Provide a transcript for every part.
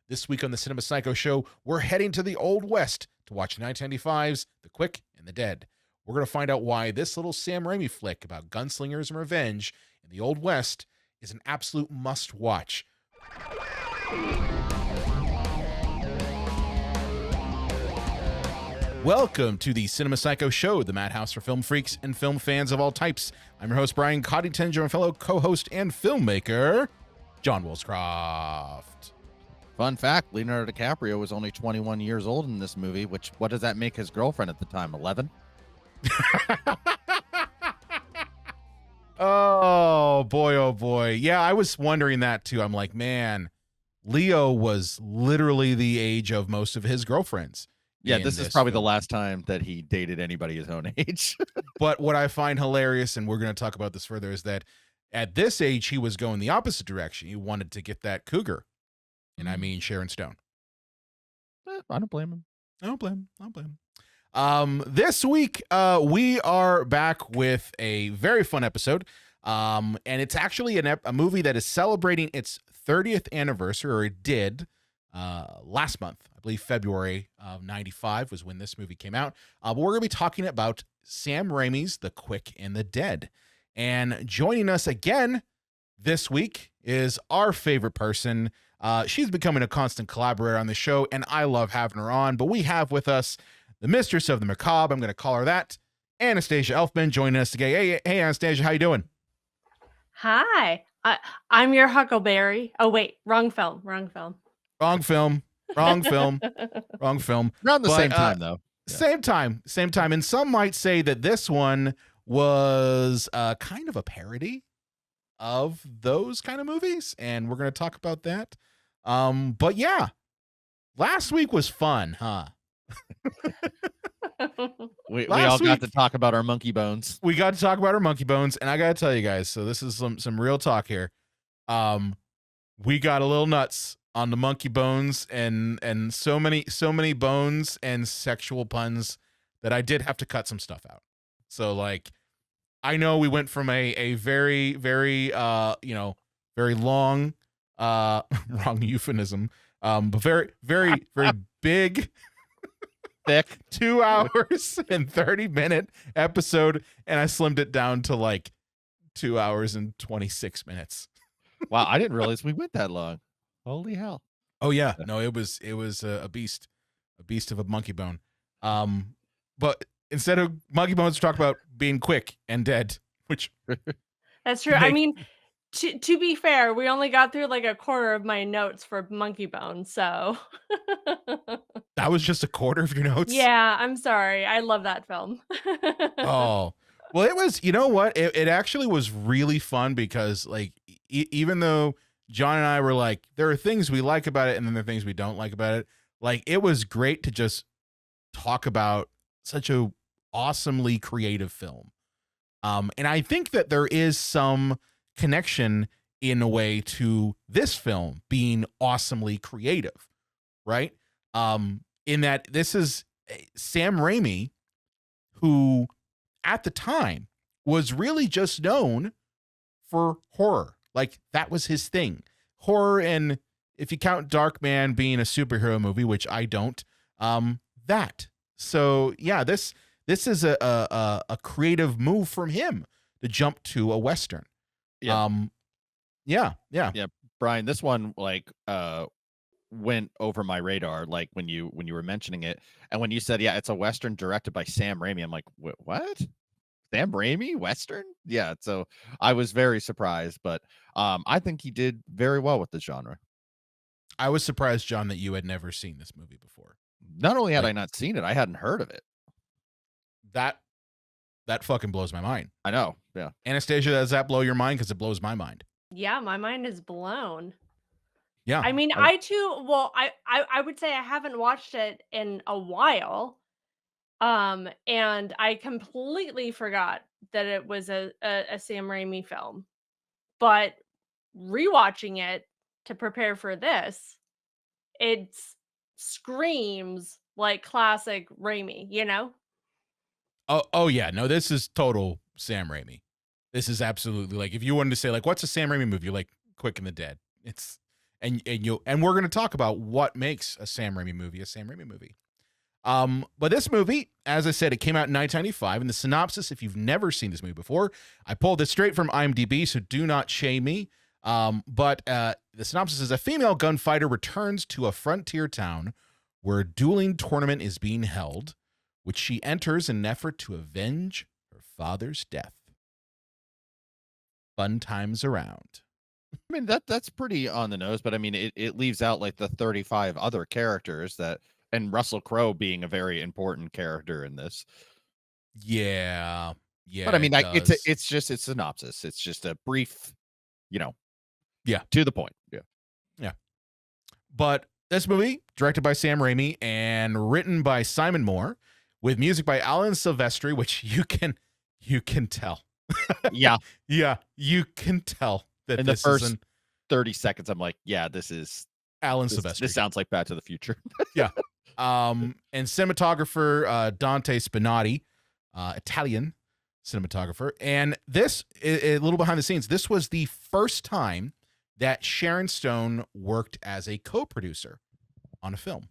This week on the Cinema Psycho Show, we're heading to the Old West to watch 1995's The Quick and the Dead. We're going to find out why this little Sam Raimi flick about gunslingers and revenge in the Old West is an absolute must-watch. Welcome to the Cinema Psycho Show, the madhouse for film freaks and film fans of all types. I'm your host, Brian Coddington, and my fellow co-host and filmmaker, John Woolscroft. Fun fact, Leonardo DiCaprio was only 21 years old in this movie, what does that make his girlfriend at the time, 11? Oh, boy. Yeah, I was wondering that, too. I'm like, man, Leo was literally the age of most of his girlfriends. Yeah, this is probably the last time that he dated anybody his own age. But what I find hilarious, and we're going to talk about this further, is that at this age, he was going the opposite direction. He wanted to get that cougar. And I mean Sharon Stone. I don't blame him. I don't blame him. This week, we are back with a very fun episode. And it's actually a movie that is celebrating its 30th anniversary, or it did last month. I believe February of 95 was when this movie came out. But we're going to be talking about Sam Raimi's The Quick and the Dead. And joining us again this week is our favorite person. She's becoming a constant collaborator on the show, and I love having her on. But we have with us the mistress of the macabre. I'm going to call her that. Anastasia Elfman joining us today. Hey, Anastasia, how you doing? Hi, I'm your Huckleberry. Oh, wait, wrong film. Wrong film. Around the same time, though. Yeah. Same time. And some might say that this one was kind of a parody of those kind of movies, and we're going to talk about that. But yeah, last week was fun, huh? we all got to talk about our monkey bones. We got to talk about our monkey bones, and I got to tell you guys, so this is some real talk here. We got a little nuts on the monkey bones, and so many bones and sexual puns that I did have to cut some stuff out. So like, I know we went from a very, very, very long, wrong euphemism, but very, very, very big, thick 2 hours and 30-minute episode. And I slimmed it down to like 2 hours and 26 minutes. Wow. I didn't realize we went that long. Holy hell. Oh yeah. No, it was a beast of a monkey bone. But instead of monkey bones, talk about being quick and dead, which that's true. I mean, to be fair, we only got through like a quarter of my notes for monkey bones, so that was just a quarter of your notes. Yeah, I'm sorry. I love that film. Oh, well, it was. You know what? It actually was really fun because, like, even though John and I were like, there are things we like about it, and then there are things we don't like about it. Like, it was great to just talk about such a awesomely creative film. And I think that there is some connection in a way to this film being awesomely creative, right? In that this is Sam Raimi, who at the time was really just known for horror. Like, that was his thing. Horror, and if you count Darkman being a superhero movie, which I don't, that. So yeah, this is a creative move from him to jump to a Western. Yeah. Yeah. Brian, this one went over my radar, like when you were mentioning it, and when you said, yeah, it's a Western directed by Sam Raimi, I'm like, what? Sam Raimi Western? Yeah. So I was very surprised, but I think he did very well with the genre. I was surprised, John, that you had never seen this movie before. Not only had I not seen it, I hadn't heard of it. That fucking blows my mind. I know. Yeah. Anastasia, does that blow your mind? Because it blows my mind. Yeah, my mind is blown. Yeah. I mean, I too. Well, I would say I haven't watched it in a while. And I completely forgot that it was a Sam Raimi film. But rewatching it to prepare for this, it screams like classic Raimi, you know? Oh yeah. No, this is total Sam Raimi. This is absolutely, like, if you wanted to say, like, what's a Sam Raimi movie? You're like, Quick and the Dead. and we're going to talk about what makes a Sam Raimi movie a Sam Raimi movie. But this movie, as I said, it came out in 1995. And the synopsis, if you've never seen this movie before, I pulled this straight from IMDb, so do not shame me. But the synopsis is: a female gunfighter returns to a frontier town where a dueling tournament is being held, which she enters in an effort to avenge her father's death. Fun times around. I mean, that's pretty on the nose, but I mean, it leaves out like the 35 other characters that, and Russell Crowe being a very important character in this. Yeah. But I mean, it does. it's just a synopsis. It's just a brief, Yeah. to the point. Yeah. But this movie, directed by Sam Raimi and written by Simon Moore, with music by Alan Silvestri, which you can tell. Yeah. Yeah, you can tell that In this the first is 30 seconds, I'm like, yeah, this is Alan this, Silvestri. this sounds like Back to the Future. Yeah. And cinematographer Dante Spinati, Italian cinematographer. And this, a little behind the scenes, this was the first time that Sharon Stone worked as a co-producer on a film.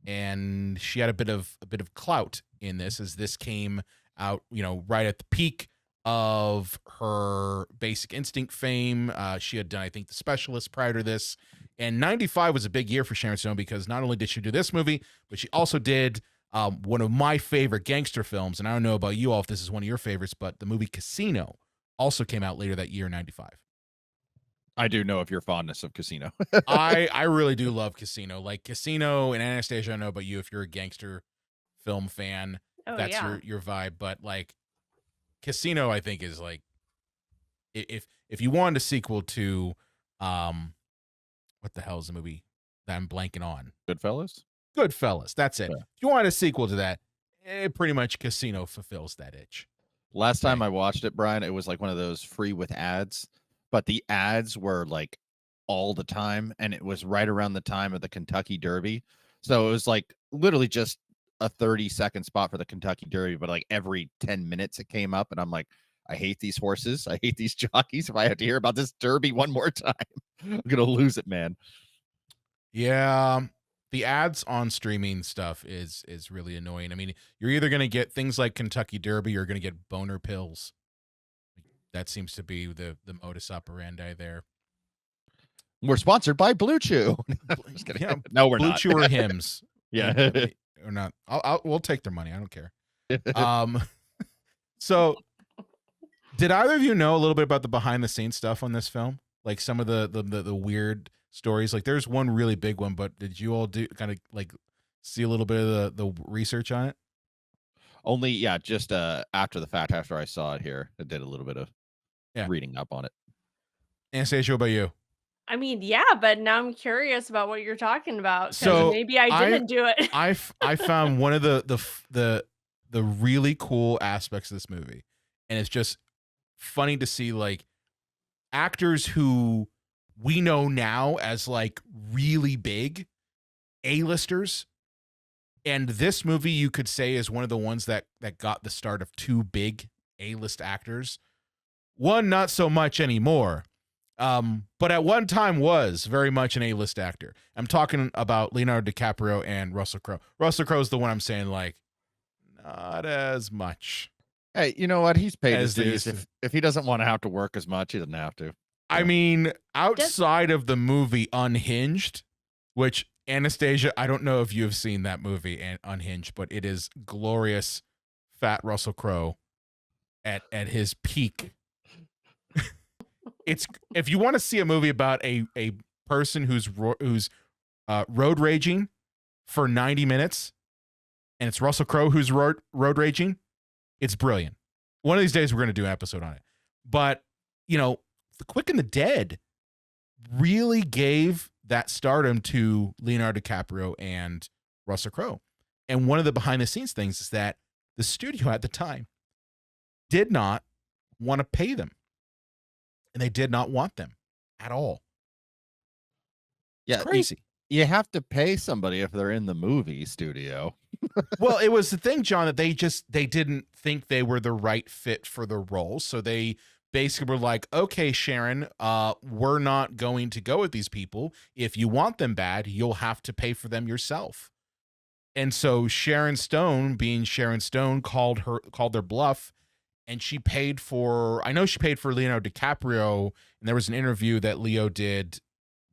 And she had a bit of clout in this, as this came out, right at the peak of her Basic Instinct fame. She had done, I think, The Specialist prior to this. And 95 was a big year for Sharon Stone, because not only did she do this movie, but she also did one of my favorite gangster films. And I don't know about you all if this is one of your favorites, but the movie Casino also came out later that year, 95. I do know of your fondness of Casino. I really do love Casino. Like Casino and Anastasia, I don't know about you if you're a gangster film fan. Oh, That's yeah. your vibe. But like Casino, I think, is like, if you wanted a sequel to what the hell is the movie that I'm blanking on? Goodfellas. That's it. Yeah. If you want a sequel to that, pretty much Casino fulfills that itch. Last time I watched it, Brian, it was like one of those free with ads, but the ads were like all the time, and it was right around the time of the Kentucky Derby. So it was like literally just a 30-second spot for the Kentucky Derby, but like every 10 minutes it came up, and I'm like, I hate these horses. I hate these jockeys. If I have to hear about this Derby one more time, I'm going to lose it, man. Yeah. The ads on streaming stuff is really annoying. I mean, you're either going to get things like Kentucky Derby, or you're going to get boner pills. That seems to be the modus operandi there. We're sponsored by Blue Chew. Just kidding. Yeah, No, we're Blue not. Chew or Hims. Yeah. Or not. We'll take their money. I don't care. So did either of you know a little bit about the behind the scenes stuff on this film? Like some of the weird stories? Like there's one really big one, but did you all do kind of like see a little bit of the research on it? Only, yeah, just after the fact, after I saw it here, I did a little bit of reading up on it. Anastasia, what about you? I mean, yeah, but now I'm curious about what you're talking about, 'cause So maybe I didn't do it. I found one of the really cool aspects of this movie, and it's just funny to see like actors who we know now as like really big A-listers. And this movie, you could say, is one of the ones that got the start of two big A-list actors. One, not so much anymore, but at one time was very much an A-list actor. I'm talking about Leonardo DiCaprio and Russell Crowe. Russell Crowe's the one I'm saying, like, not as much. Hey, you know what? He's paid his As they dues. used to. If he doesn't want to have to work as much, he doesn't have to. I mean, outside of the movie Unhinged, which Anastasia, I don't know if you have seen that movie and Unhinged, but it is glorious. Fat Russell Crowe at his peak. It's, if you want to see a movie about a person who's road raging for 90 minutes, and it's Russell Crowe who's road raging, it's brilliant. One of these days we're going to do an episode on it. But, The Quick and the Dead really gave that stardom to Leonardo DiCaprio and Russell Crowe. And one of the behind the scenes things is that the studio at the time did not want to pay them. And they did not want them at all. Yeah, It's crazy. You have to pay somebody if they're in the movie studio. Well, it was the thing, John, that they didn't think they were the right fit for the role. So they basically were like, okay, Sharon, we're not going to go with these people. If you want them bad, you'll have to pay for them yourself. And so Sharon Stone, being Sharon Stone, called their bluff, and she paid for, I know she paid for Leonardo DiCaprio, and there was an interview that Leo did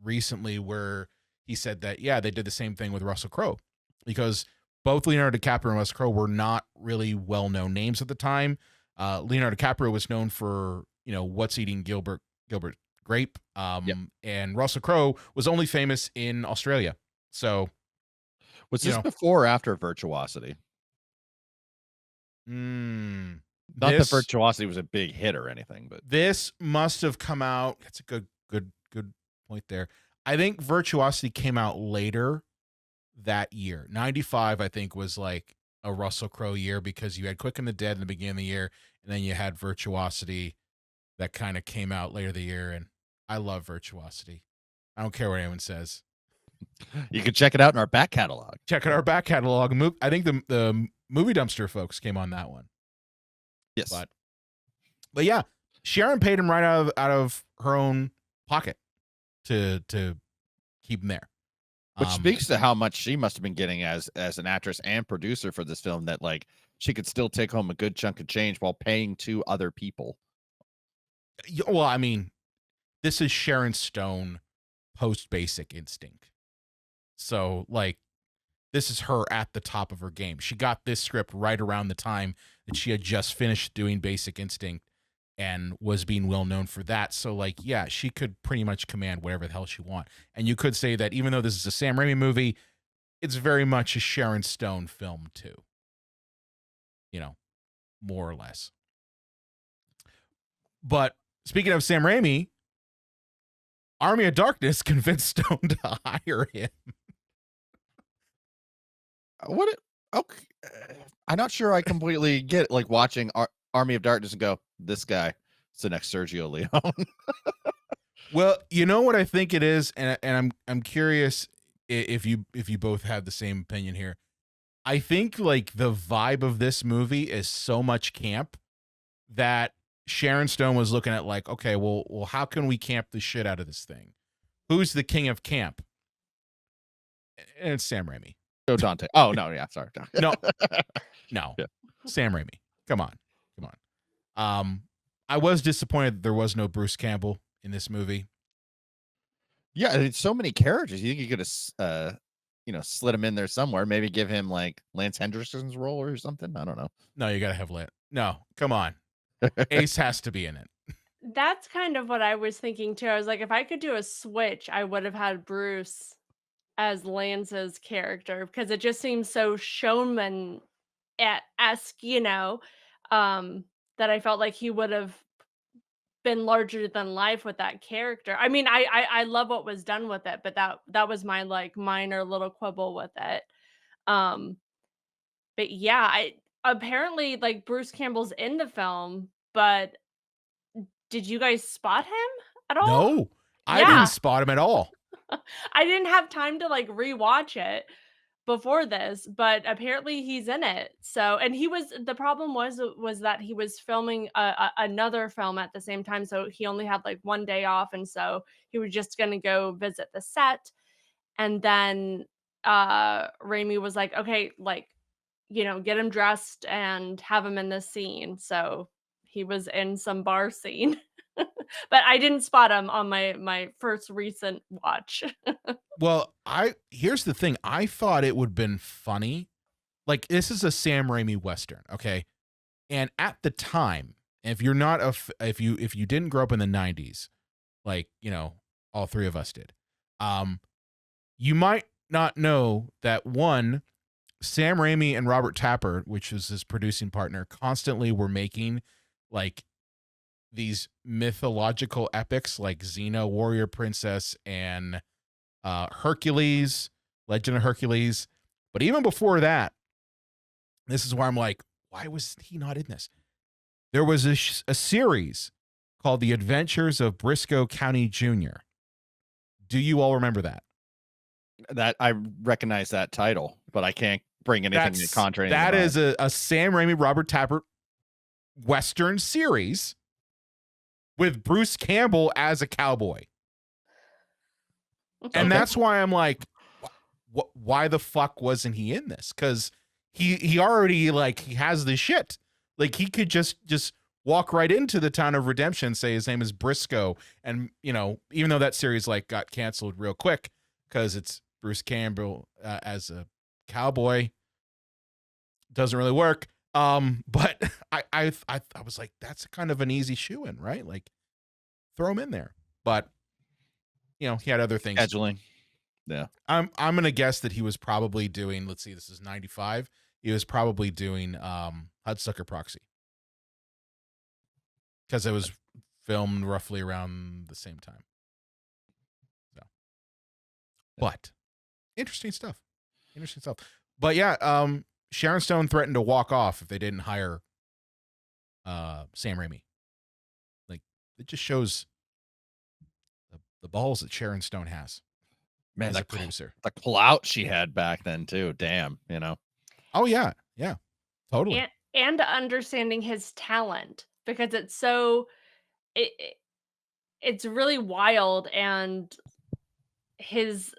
recently where he said that, yeah, they did the same thing with Russell Crowe, because both Leonardo DiCaprio and Russell Crowe were not really well-known names at the time. Leonardo DiCaprio was known for, What's Eating Gilbert Grape, and Russell Crowe was only famous in Australia. So, was this before or after Virtuosity? Not that Virtuosity was a big hit or anything, but this must have come out. That's a good point there. I think Virtuosity came out later that year. 95, I think, was like a Russell Crowe year, because you had Quick and the Dead in the beginning of the year, and then you had Virtuosity that kind of came out later the year. And I love Virtuosity. I don't care what anyone says. You can check it out in our back catalog. Check out our back catalog. I think the Movie Dumpster folks came on that one. Yes, but yeah, Sharon paid him right out of her own pocket to keep him there. Which speaks to how much she must have been getting as an actress and producer for this film, that like she could still take home a good chunk of change while paying 2 other people. Well, I mean, this is Sharon Stone post Basic Instinct. So, like, this is her at the top of her game. She got this script right around the time that she had just finished doing Basic Instinct and was being well known for that. So, like, yeah, she could pretty much command whatever the hell she want. And you could say that even though this is a Sam Raimi movie, it's very much a Sharon Stone film too. More or less. But speaking of Sam Raimi, Army of Darkness convinced Stone to hire him. Okay, I'm not sure I completely get it, like watching Army of Darkness and go, this guy, it's the next Sergio Leone. Well, you know what I think it is, and I'm curious if you both have the same opinion here. I think like the vibe of this movie is so much camp that Sharon Stone was looking at like, okay, well, how can we camp the shit out of this thing? Who's the king of camp? And it's Sam Raimi. Joe Dante. Oh no, yeah, sorry. No, Yeah. Sam Raimi. Come on. I was disappointed that there was no Bruce Campbell in this movie. Yeah, it's so many characters. You think you could have, slid him in there somewhere. Maybe give him like Lance Henderson's role or something. I don't know. No, you gotta have Lance. No, come on. Ace has to be in it. That's kind of what I was thinking too. I was like, if I could do a switch, I would have had Bruce as Lance's character, because it just seems so showman-esque, that I felt like he would have been larger than life with that character. I mean, I love what was done with it, but that was my like minor little quibble with it. Um, but yeah, I apparently like Bruce Campbell's in the film, but did you guys spot him at all? No, I Yeah. didn't spot him at all. I didn't have time to like rewatch it before this, but apparently he's in it. So, and the problem was that he was filming another film at the same time, so he only had like one day off, and so he was just going to go visit the set. And then Raimi was like, okay, like, get him dressed and have him in this scene. So he was in some bar scene. But I didn't spot him on my first recent watch. Well, here's the thing. I thought it would have been funny. Like, this is a Sam Raimi Western, okay? And at the time, if you're not if you didn't grow up in the 90s, like, all 3 of us did, you might not know that one, Sam Raimi and Robert Tapert, which is his producing partner, constantly were making like these mythological epics like Xena, Warrior Princess, and Hercules, Legend of Hercules. But even before that, this is where I'm like, why was he not in this? There was a series called The Adventures of Briscoe County Jr. Do you all remember that? That I recognize that title, but I can't bring anything to conjure anything. That is a Sam Raimi, Robert Tapert Western series with Bruce Campbell as a cowboy. And Okay. that's why I'm like, why the fuck wasn't he in this? Because he already, like, he has the shit. Like, he could just walk right into the town of Redemption, say his name is Briscoe, and, you know, even though that series, like, got canceled real quick because it's Bruce Campbell as a cowboy, doesn't really work. But I was like, that's kind of an easy shoe-in, right? Like, throw him in there. But, you know, he had other things. Scheduling. Yeah. I'm gonna guess that he was probably doing, let's see, this is 95. He was probably doing Hudsucker Proxy. Because it was filmed roughly around the same time. So, but interesting stuff. But yeah, Sharon Stone threatened to walk off if they didn't hire Sam Raimi. Like, it just shows the balls that Sharon Stone has. Man, as a that producer. The clout she had back then too. Damn, you know. Oh yeah, totally. And understanding his talent, because it's so it's really wild, and his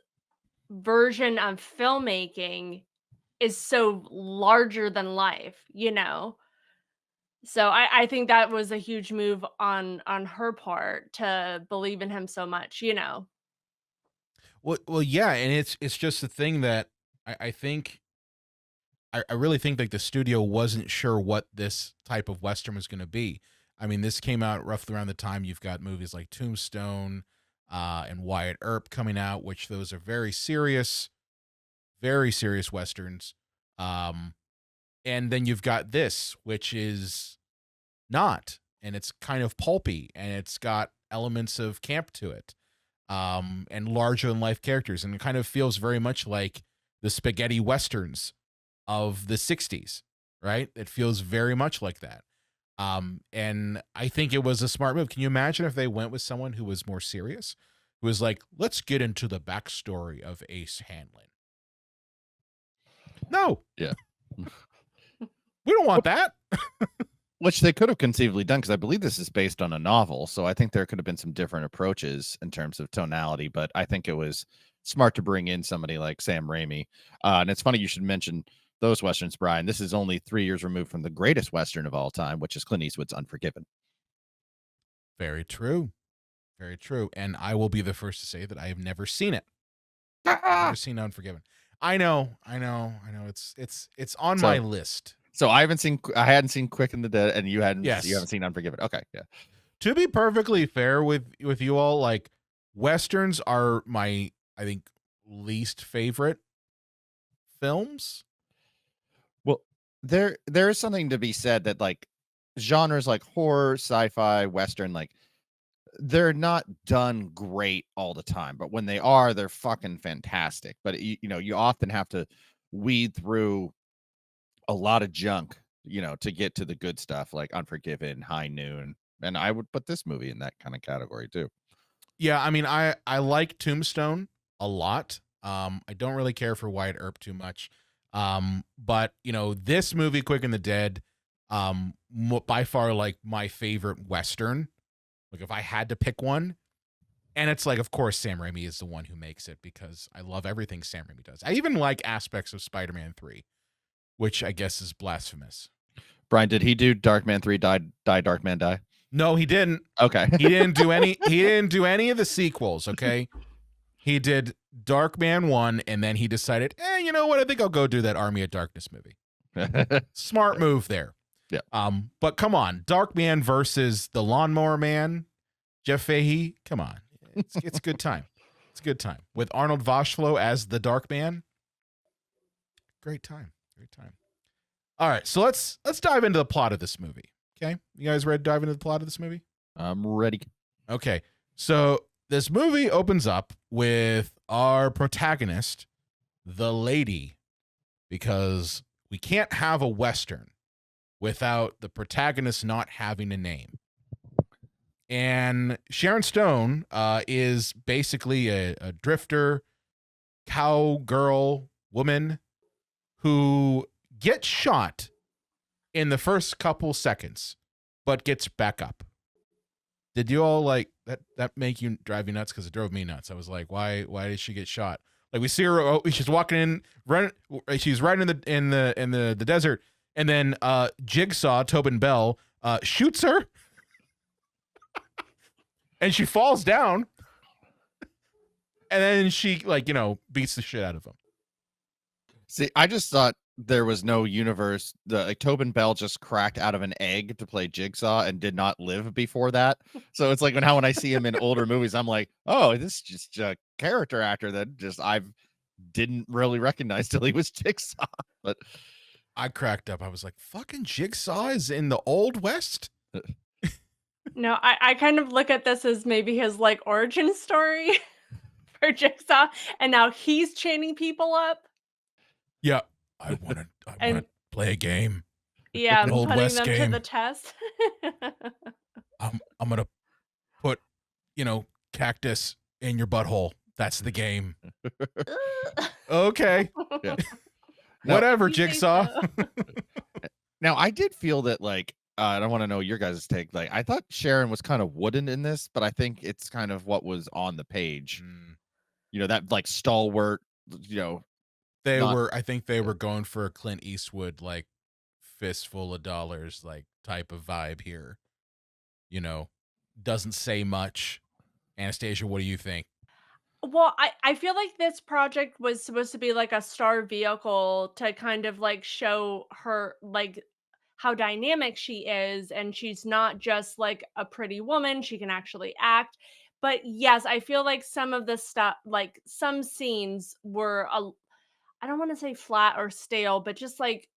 version of filmmaking is so larger than life, you know. So I think that was a huge move on her part to believe in him so much, you know. Well, yeah, and it's just the thing that I think I really think like the studio wasn't sure what this type of Western was going to be. I mean, this came out roughly around the time you've got movies like Tombstone and Wyatt Earp coming out, which those are very serious Westerns. And then you've got this, which is not, and it's kind of pulpy, and it's got elements of camp to it, and larger than life characters, and it kind of feels very much like the spaghetti westerns of the 60s, right? It feels very much like that. And I think it was a smart move. Can you imagine if they went with someone who was more serious, who was like, let's get into the backstory of Ace Hanlon? No. Yeah. We don't want that. Which they could have conceivably done, because I believe this is based on a novel. So I think there could have been some different approaches in terms of tonality, but I think it was smart to bring in somebody like Sam Raimi. And it's funny you should mention those Westerns, Brian. This is only 3 years removed from the greatest Western of all time, which is Clint Eastwood's Unforgiven. Very true. Very true. And I will be the first to say that I have never seen it. Never seen Unforgiven. I know. It's on my list. So I hadn't seen Quick and the Dead, and you haven't seen Unforgiven. Okay, yeah. To be perfectly fair with you all, like, Westerns are my, I think, least favorite films. Well, there is something to be said that, like, genres like horror, sci-fi, Western, like, they're not done great all the time, but when they are, they're fucking fantastic. But you know, you often have to weed through a lot of junk, you know, to get to the good stuff, like Unforgiven, High Noon, and I would put this movie in that kind of category too. Yeah, I mean, I like Tombstone a lot. I don't really care for Wyatt Earp too much. But you know, this movie, Quick and the Dead, by far like my favorite Western. Like, if I had to pick one, and it's like, of course, Sam Raimi is the one who makes it, because I love everything Sam Raimi does. I even like aspects of Spider-Man 3, which I guess is blasphemous. Brian, did he do Darkman 3 Die Darkman Die? No, he didn't. Okay. He didn't do any of the sequels, okay? He did Darkman 1, and then he decided, you know what? I think I'll go do that Army of Darkness movie. Smart move there. Yeah. But come on, Darkman versus the Lawnmower Man, Jeff Fahey. Come on, it's a good time. It's a good time with Arnold Vosloo as the Darkman. Great time. All right, so let's dive into the plot of this movie. Okay, you guys ready to dive into the plot of this movie? I'm ready. Okay, so this movie opens up with our protagonist, the lady, because we can't have a Western without the protagonist not having a name. And Sharon Stone is basically a drifter, cowgirl woman who gets shot in the first couple seconds, but gets back up. Did you all like that make you drive you nuts? Because it drove me nuts. I was like, why did she get shot? Like we see her, she's walking in, she's riding in the desert, and then Jigsaw Tobin Bell shoots her, and she falls down, and then she beats the shit out of him. See, I just thought there was no universe. Tobin Bell just cracked out of an egg to play Jigsaw and did not live before that. So it's like when I see him in older movies, I'm like, oh, this is just a character actor that I didn't really recognize till he was Jigsaw. But I cracked up. I was like, fucking Jigsaw is in the Old West? No, I kind of look at this as maybe his like origin story for Jigsaw, and now he's chaining people up. Yeah, I want to play a game. Yeah, An Old putting West them to game. the test. I'm gonna put cactus in your butthole. That's the game. Okay. Yeah. Whatever, You say Jigsaw. so. Now I did feel that I don't want to know your guys' take. Like I thought Sharon was kind of wooden in this, but I think it's kind of what was on the page. That like stalwart, I think they were going for a Clint Eastwood like fistful of dollars like type of vibe here. Doesn't say much. Anastasia, what do you think? Well, I feel like this project was supposed to be like a star vehicle to kind of like show her like how dynamic she is, and she's not just like a pretty woman, she can actually act. But yes, I feel like some of the stuff, like some scenes were I don't want to say flat or stale, but just like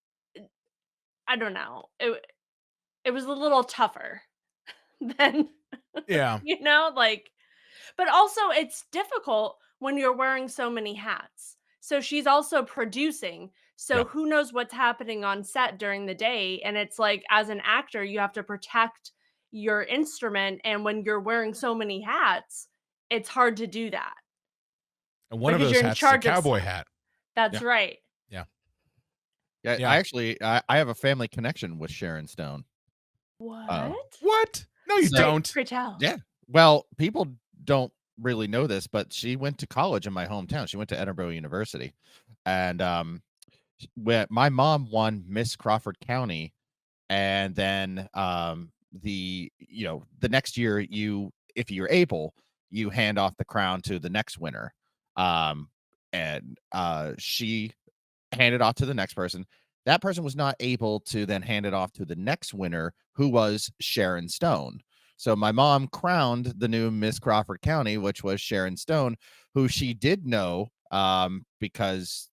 I don't know. It was a little tougher than Yeah. like, but also it's difficult when you're wearing so many hats. So she's also producing. So Yeah. who knows what's happening on set during the day, and it's like as an actor you have to protect your instrument, and when you're wearing so many hats, it's hard to do that. And one of Because those you're in hats is a charge of cowboy hat. That's right. Yeah, Yeah. I have a family connection with Sharon Stone. What? What? No, you So- don't. Pray tell. Yeah. Well, people don't really know this, but she went to college in my hometown. She went to Edinburgh University. And when my mom won Miss Crawford County, and then the next year if you're able, you hand off the crown to the next winner. And she handed off to the next person. That person was not able to then hand it off to the next winner, who was Sharon Stone. So my mom crowned the new Miss Crawford County, which was Sharon Stone, who she did know because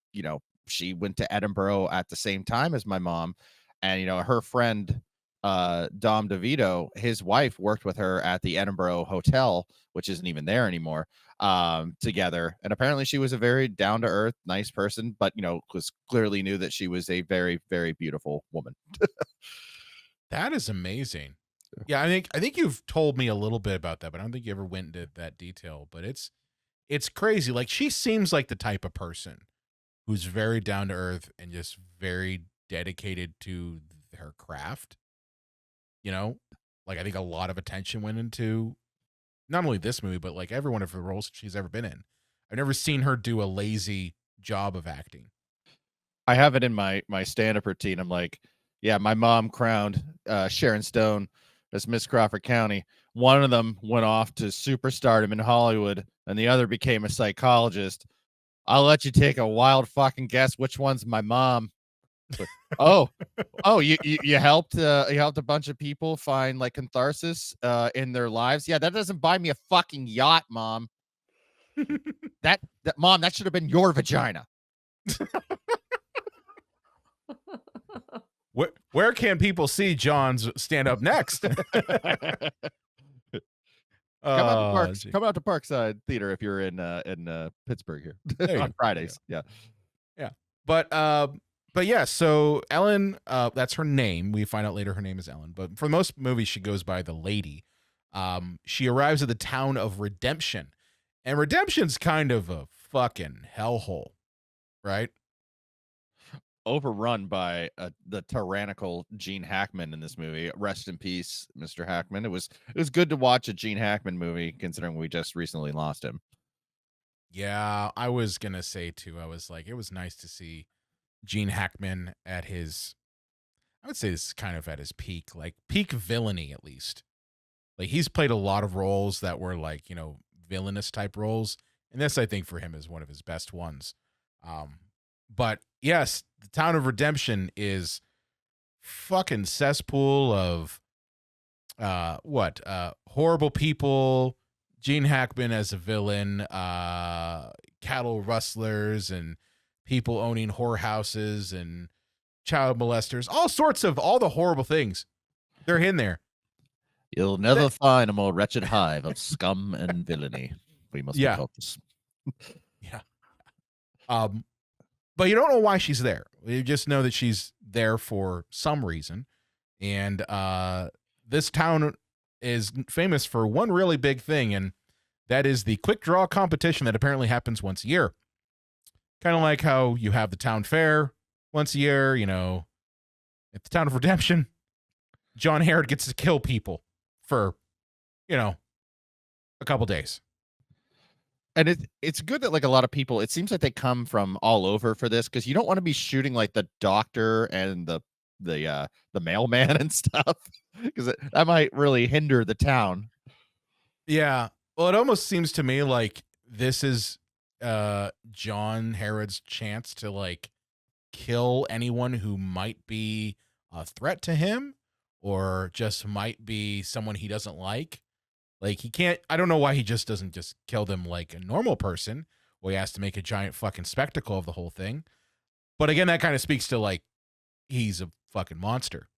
she went to Edinburgh at the same time as my mom, and her friend Dom DeVito, his wife, worked with her at the Edinburgh Hotel, which isn't even there anymore, together. And apparently she was a very down-to-earth, nice person, but was clearly knew that she was a very, very beautiful woman. That is amazing. Yeah, I think you've told me a little bit about that, but I don't think you ever went into that detail. But it's crazy. Like she seems like the type of person who's very down to earth and just very dedicated to her craft. Like I think a lot of attention went into not only this movie, but like every one of her roles she's ever been in. I've never seen her do a lazy job of acting. I have it in my stand-up routine. I'm like, yeah, my mom crowned Sharon Stone as Miss Crawford County. One of them went off to superstardom in Hollywood, and the other became a psychologist. I'll let you take a wild fucking guess which one's my mom. Oh, you helped a bunch of people find like catharsis in their lives. Yeah, that doesn't buy me a fucking yacht, Mom. that Mom, that should have been your vagina. Where can people see John's stand up next? Come out to Parkside Theater if you're in Pittsburgh here on Fridays. Yeah. But yeah, so Ellen, that's her name. We find out later her name is Ellen, but for most movies she goes by the lady. She arrives at the town of Redemption, and Redemption's kind of a fucking hellhole, right? overrun by the tyrannical Gene Hackman in this movie. Rest in peace, Mr. Hackman. It was good to watch a Gene Hackman movie, considering we just recently lost him. Yeah, I was gonna say too. I was like, it was nice to see Gene Hackman at his. I would say this is kind of at his peak, like peak villainy at least. Like he's played a lot of roles that were like villainous type roles, and this I think for him is one of his best ones. But yes, the Town of Redemption is fucking cesspool of horrible people, Gene Hackman as a villain, cattle rustlers and people owning whorehouses and child molesters, all the horrible things. They're in there. You'll never find a more wretched hive of scum and villainy. We must be cautious. Yeah. But you don't know why she's there. You just know that she's there for some reason. And this town is famous for one really big thing, and that is the quick draw competition that apparently happens once a year. Kind of like how you have the town fair once a year, at the Town of Redemption, John Harrod gets to kill people for, a couple days. And it's good that like a lot of people, it seems like they come from all over for this, because you don't want to be shooting like the doctor and the mailman and stuff, because that might really hinder the town. Yeah. Well, it almost seems to me like this is John Harrod's chance to like kill anyone who might be a threat to him or just might be someone he doesn't like. Like I don't know why he just doesn't just kill them like a normal person. Well, he has to make a giant fucking spectacle of the whole thing. But again, that kind of speaks to like, he's a fucking monster.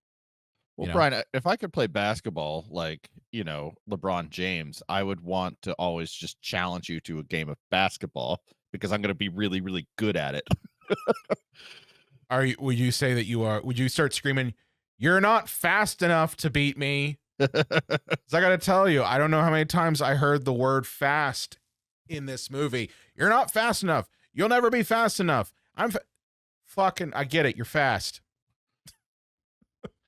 Well, Brian, if I could play basketball like, LeBron James, I would want to always just challenge you to a game of basketball because I'm going to be really, really good at it. Would you say that you are? Would you start screaming, "You're not fast enough to beat me"? I got to tell you, I don't know how many times I heard the word "fast" in this movie. You're not fast enough. You'll never be fast enough. I get it. You're fast.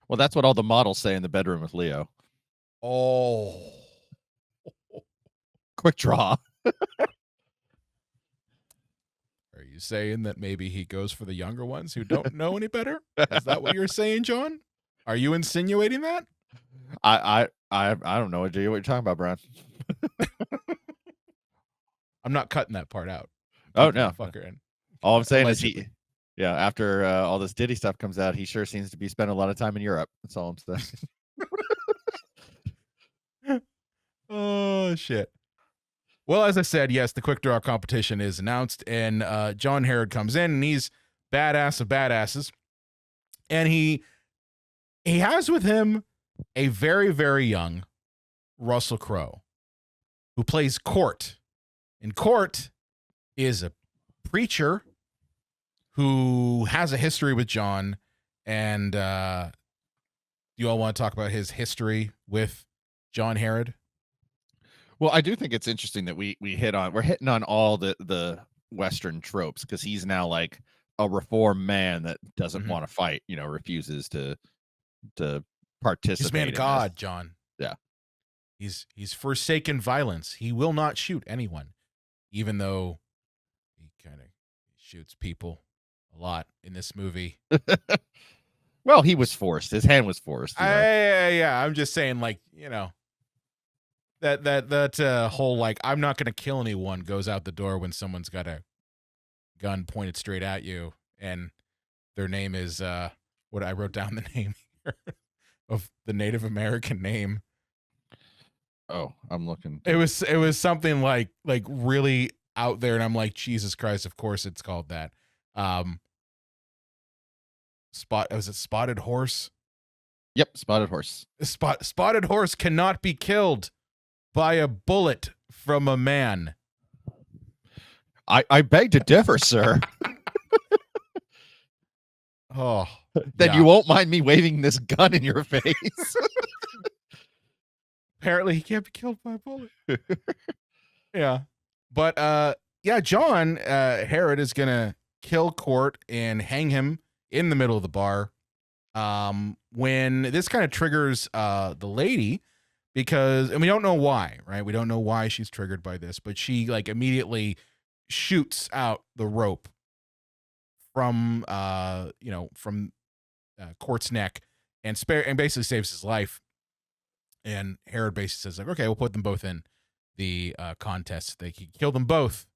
Well, that's what all the models say in the bedroom with Leo. Oh, quick draw. Are you saying that maybe he goes for the younger ones who don't know any better? Is that what you're saying, John? Are you insinuating that? I don't know what you're talking about, Brian. I'm not cutting that part out. Oh no, fucker in. All I'm saying is after all this Diddy stuff comes out, he sure seems to be spending a lot of time in Europe. That's all I'm saying. Oh shit. Well, as I said, yes, the quick draw competition is announced, and John Harrod comes in, and he's badass of badasses, and he has with him a very, very young Russell Crowe, who plays Court, and Court is a preacher who has a history with John, and you all want to talk about his history with John Harrod? Well, I do think it's interesting that we're hitting on all the Western tropes, because he's now like a reformed man that doesn't want to fight, refuses to participate. He's a man of God, John. Yeah. He's forsaken violence. He will not shoot anyone, even though he kind of shoots people a lot in this movie. Well, he was forced. His hand was forced. Yeah. I'm just saying, like, that whole like, I'm not going to kill anyone goes out the door when someone's got a gun pointed straight at you, and their name is what I wrote down the name here of the Native American name. Oh, I'm looking. It was something like really out there, and I'm like, Jesus Christ, of course it's called that. Was it Spotted Horse? Yep, Spotted Horse. Spotted Horse cannot be killed by a bullet from a man. I beg to differ, sir. Oh, then you won't mind me waving this gun in your face. Apparently he can't be killed by a bullet. Yeah. But John Harrod is gonna kill Court and hang him in the middle of the bar. When this kind of triggers the lady, because, and we don't know why, right? We don't know why she's triggered by this, but she like immediately shoots out the rope from Court's neck and basically saves his life. And Herod basically says like, okay, we'll put them both in the contest. They can kill them both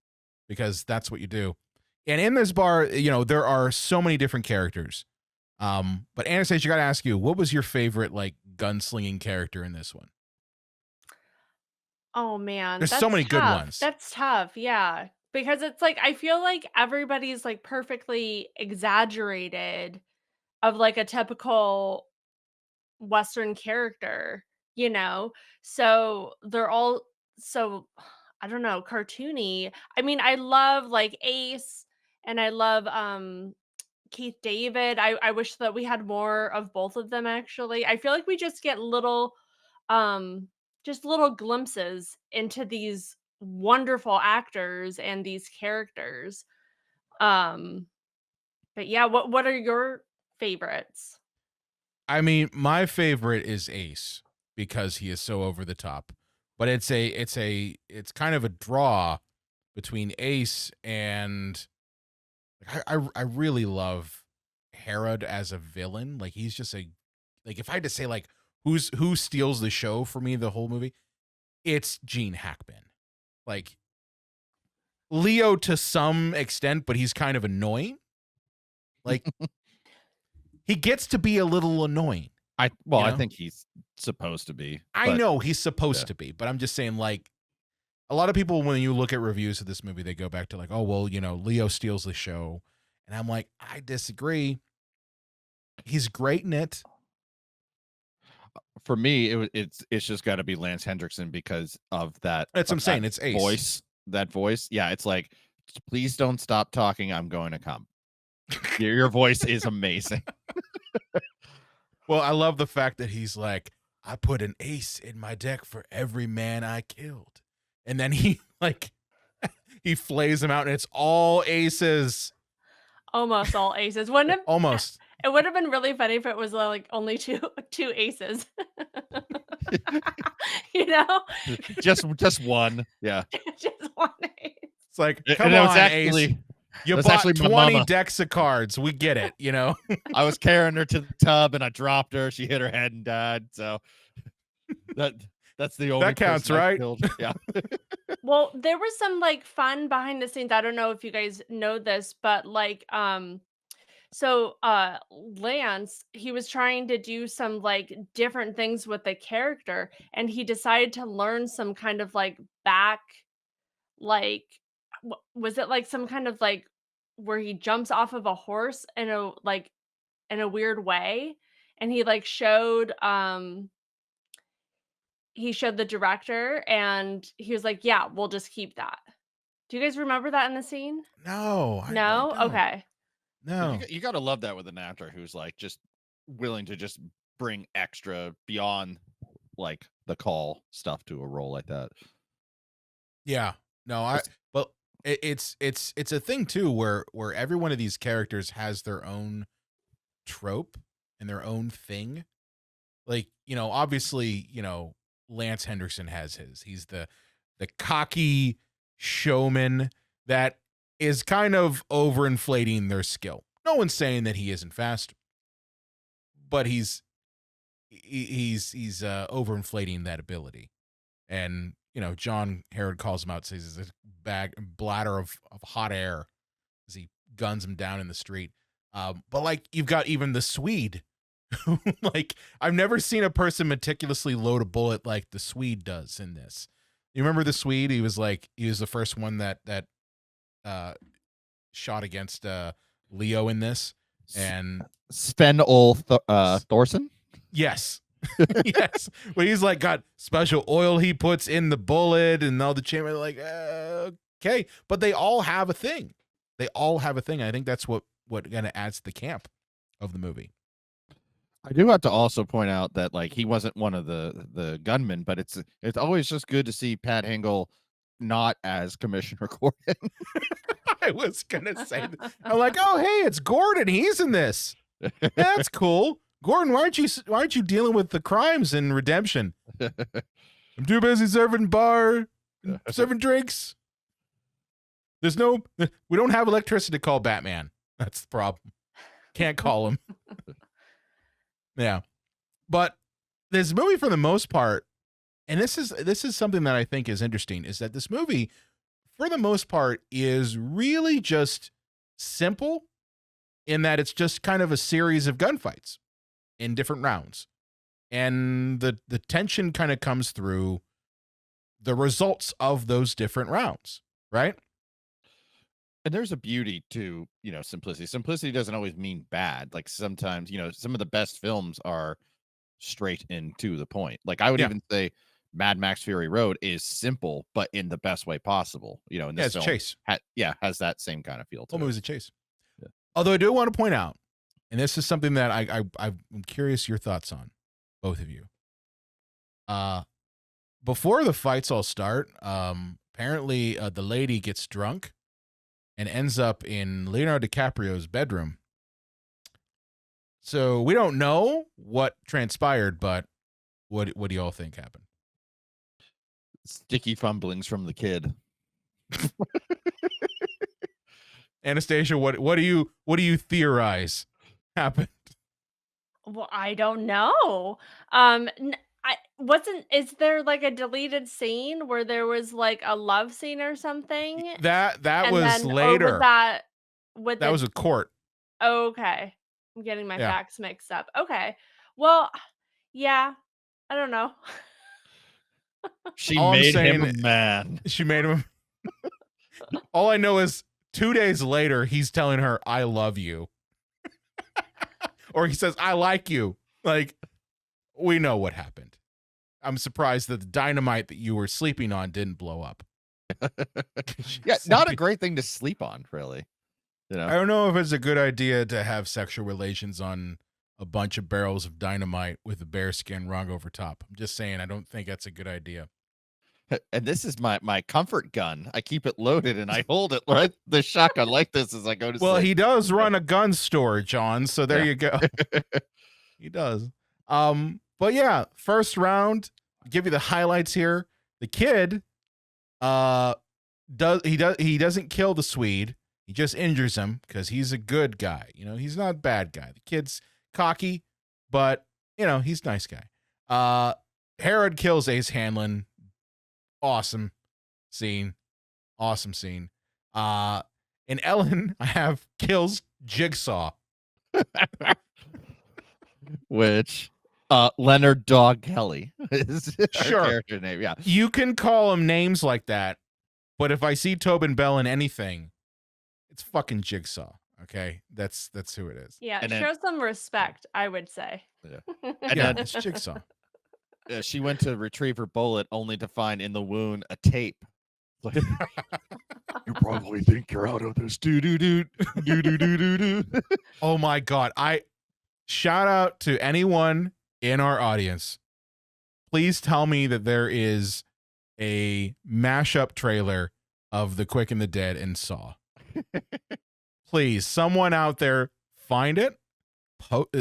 because that's what you do. And in this bar, there are so many different characters. But Anastasia, I got to ask you, what was your favorite like gunslinging character in this one? Oh man, There's so that's many good tough. ones. That's tough. Yeah. Because it's like I feel like everybody's like perfectly exaggerated of like a typical Western character, you know? So they're all so I don't know, cartoony. I mean, I love like Ace and I love Keith David. I wish that we had more of both of them actually. I feel like we just get um little glimpses into these wonderful actors and these characters. Um but yeah, what are your favorites? I mean, my favorite is Ace because he is so over the top. But it's kind of a draw between Ace and I really love Herod as a villain. Like he's just if I had to say like who steals the show for me the whole movie, it's Gene Hackman. Like Leo to some extent, but he's kind of annoying. Like he gets to be a little annoying. I think he's supposed to be. I know he's supposed to be, but I'm just saying like a lot of people, when you look at reviews of this movie, they go back to like, oh, well, Leo steals the show. And I'm like, I disagree. He's great in it. For me, it's just got to be Lance Hendrickson because of that. That's what I'm saying. It's Ace. Voice. That voice. Yeah, it's like, please don't stop talking. I'm going to come. Your voice is amazing. Well, I love the fact that he's like, I put an ace in my deck for every man I killed. And then he he flays them out and it's all aces. Almost all aces. Almost. It would have been really funny if it was like only two aces. Just one. Yeah. Just one ace. It's like, And come it on, was actually, Ace. You it was bought actually my 20 mama. decks of cards. We get it, I was carrying her to the tub and I dropped her. She hit her head and died. So that's the only that counts, person I right? killed. Yeah. Well, there was some like fun behind the scenes. I don't know if you guys know this, but like so Lance, he was trying to do some like different things with the character and he decided to learn some kind of like back like was it like some kind of like where he jumps off of a horse in a weird way and he showed the director and he was like, "Yeah, we'll just keep that." Do you guys remember that in the scene? No. No? I don't. Okay. No. You got to love that with an actor who's like just willing to just bring extra beyond like the call stuff to a role like that. Yeah. No, but it's a thing too where every one of these characters has their own trope and their own thing. Like, obviously, Lance Henderson has his. He's the cocky showman that is kind of overinflating their skill. No one's saying that he isn't fast, but he's overinflating that ability. And, John Herod calls him out, says it's a bladder of hot air as he guns him down in the street. But like you've got even the Swede. Like I've never seen a person meticulously load a bullet like the Swede does in this. You remember the Swede? He was the first one that shot against Leo in this. And Sven Thorson? Yes. Yes. Well, he's like got special oil he puts in the bullet and all the chamber like okay. But they all have a thing. I think that's what kind of adds to the camp of the movie. I do have to also point out that like he wasn't one of the gunmen, but it's always just good to see Pat Hingle not as Commissioner Gordon. I was gonna say that. I'm like, oh hey, it's Gordon. He's in this. That's cool. Gordon, why aren't you dealing with the crimes and redemption? I'm too busy serving drinks. We don't have electricity to call Batman. That's the problem. Can't call him. Yeah. But this movie, for the most part, and this is something that I think is interesting, is that this movie, for the most part, is really just simple in that it's just kind of a series of gunfights in different rounds. And the tension kind of comes through the results of those different rounds, right? And there's a beauty to, simplicity. Simplicity doesn't always mean bad. Like sometimes, some of the best films are straight and to the point. Like I would even say Mad Max Fury Road is simple, but in the best way possible. And this film chase. Has that same kind of feel to it. It was a chase. Yeah. Although I do want to point out, and this is something that I'm curious your thoughts on, both of you. Before the fights all start, apparently the lady gets drunk and ends up in Leonardo DiCaprio's bedroom. So we don't know what transpired, but what do you all think happened? Sticky fumblings from the kid. Anastasia, what do you theorize happened? Well, I don't know. Is there like a deleted scene where there was like a love scene or something? That And was then, or later. was that with That was a court. Okay. I'm getting my facts mixed up. Okay. Well, yeah. I don't know. She All I'm made him saying- a man. She made him. All I know is 2 days later, he's telling her, "I love you," or he says, "I like you." Like, we know what happened. I'm surprised that the dynamite that you were sleeping on didn't blow up. Yeah, not a great thing to sleep on, really. I don't know if it's a good idea to have sexual relations on a bunch of barrels of dynamite with a bearskin rung over top. I'm just saying, I don't think that's a good idea. And this is my comfort gun. I keep it loaded and I hold it right the shotgun like this as I go to sleep. Well, he does run a gun store, John. So there you go. He does. But yeah, first round, give you the highlights here. The kid he doesn't kill the Swede. He just injures him because he's a good guy. He's not a bad guy. The kid's cocky, but he's a nice guy. Herod kills Ace Hanlon. Awesome scene. And Ellen, I have kills Jigsaw. Which Leonard Dog Kelly is her Sure. character name. Yeah. You can call him names like that, but if I see Tobin Bell in anything, it's fucking Jigsaw. Okay, that's who it is. Yeah, And show some respect, I would say. Yeah. Yeah, it's Jigsaw. She went to retrieve her bullet only to find in the wound a tape. Like, you probably think you're out of this. Do. Oh my God. Shout out to anyone in our audience. Please tell me that there is a mashup trailer of The Quick and the Dead and Saw. Please, someone out there find it.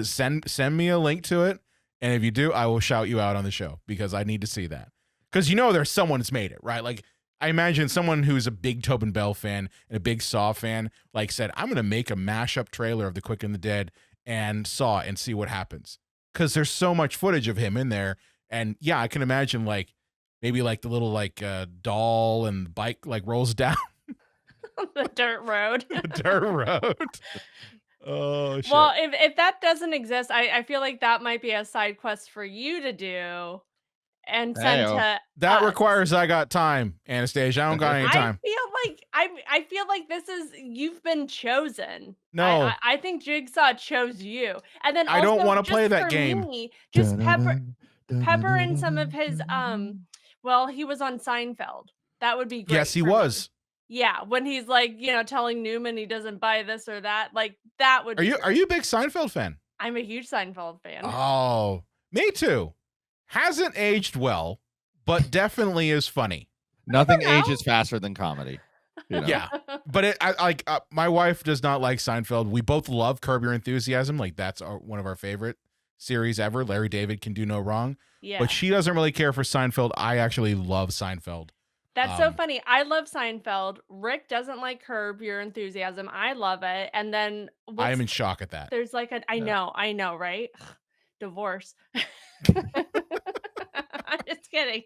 Send me a link to it. And if you do, I will shout you out on the show because I need to see that. Because there's someone that's made it, right? Like, I imagine someone who's a big Tobin Bell fan and a big Saw fan, like, said, I'm going to make a mashup trailer of The Quick and the Dead and Saw and see what happens. Because there's so much footage of him in there. And yeah, I can imagine, like, maybe like the little, like, doll and the bike, like, rolls down. The dirt road. The dirt road. Oh, shit. Well, if that doesn't exist, I feel like that might be a side quest for you to do and send to that us. requires I got time, Anastasia. I don't got any time. I feel like you've been chosen. No. I think Jigsaw chose you. And then I don't also, want to play just that for game. me, just pepper in some of his well, he was on Seinfeld. That would be great. Yes, he for me. was. Yeah, when he's like, telling Newman he doesn't buy this or that, like that would. Are you a big Seinfeld fan? I'm a huge Seinfeld fan. Oh, me too. Hasn't aged well, but definitely is funny. Nothing ages faster than comedy. You know? Yeah. But my wife does not like Seinfeld. We both love Curb Your Enthusiasm. Like that's one of our favorite series ever. Larry David can do no wrong. Yeah. But she doesn't really care for Seinfeld. I actually love Seinfeld. That's so funny. I love Seinfeld. Rick doesn't like Curb Your Enthusiasm. I love it. And then I am in shock at that. there's like I Yeah. know, right? Divorce. I'm just kidding.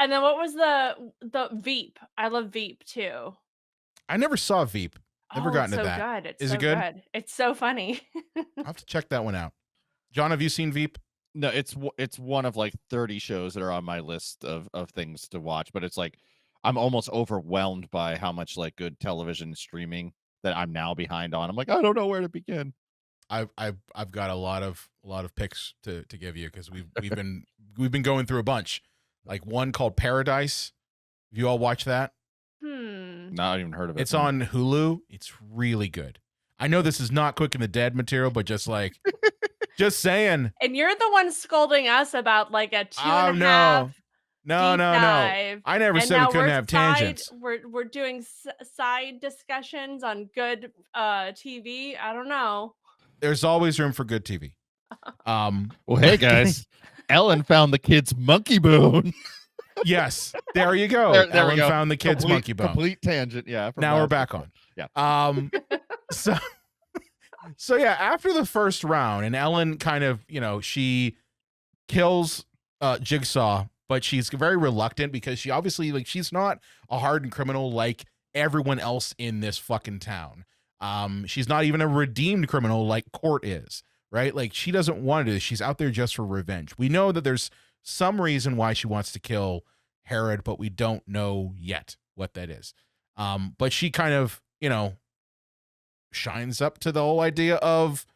And then what was the Veep? I love Veep too. I never saw Veep. Never Oh, gotten it's to so that. good. It's Is so it good? good. It's so funny. I'll have to check that one out. John, have you seen Veep? No, it's one of like 30 shows that are on my list of things to watch, but it's like I'm almost overwhelmed by how much like good television streaming that I'm now behind on. I'm like, I don't know where to begin. I've got a lot of picks to give you because we've been going through a bunch. Like one called Paradise. Have you all watched that? Not even heard of it. It's on Hulu. It's really good. I know this is not Quick and the Dead material, but just just saying. And you're the one scolding us about like a 2.5 No. dive. I never And said we now couldn't we're have tangents. We're doing side discussions on good TV. I don't know. There's always room for good TV. Well, hey guys, Ellen found the kid's monkey bone. Yes, there you go. There we Ellen go. found the kid's monkey bone. Complete tangent. Yeah. from Now we're last back episode. on. Yeah. So yeah, after the first round, and Ellen kind of, she kills Jigsaw, but she's very reluctant because she obviously she's not a hardened criminal like everyone else in this fucking town. She's not even a redeemed criminal like Court is, right? Like she doesn't want to do this. She's out there just for revenge. We know that there's some reason why she wants to kill Herod, but we don't know yet what that is. But she kind of, shines up to the whole idea of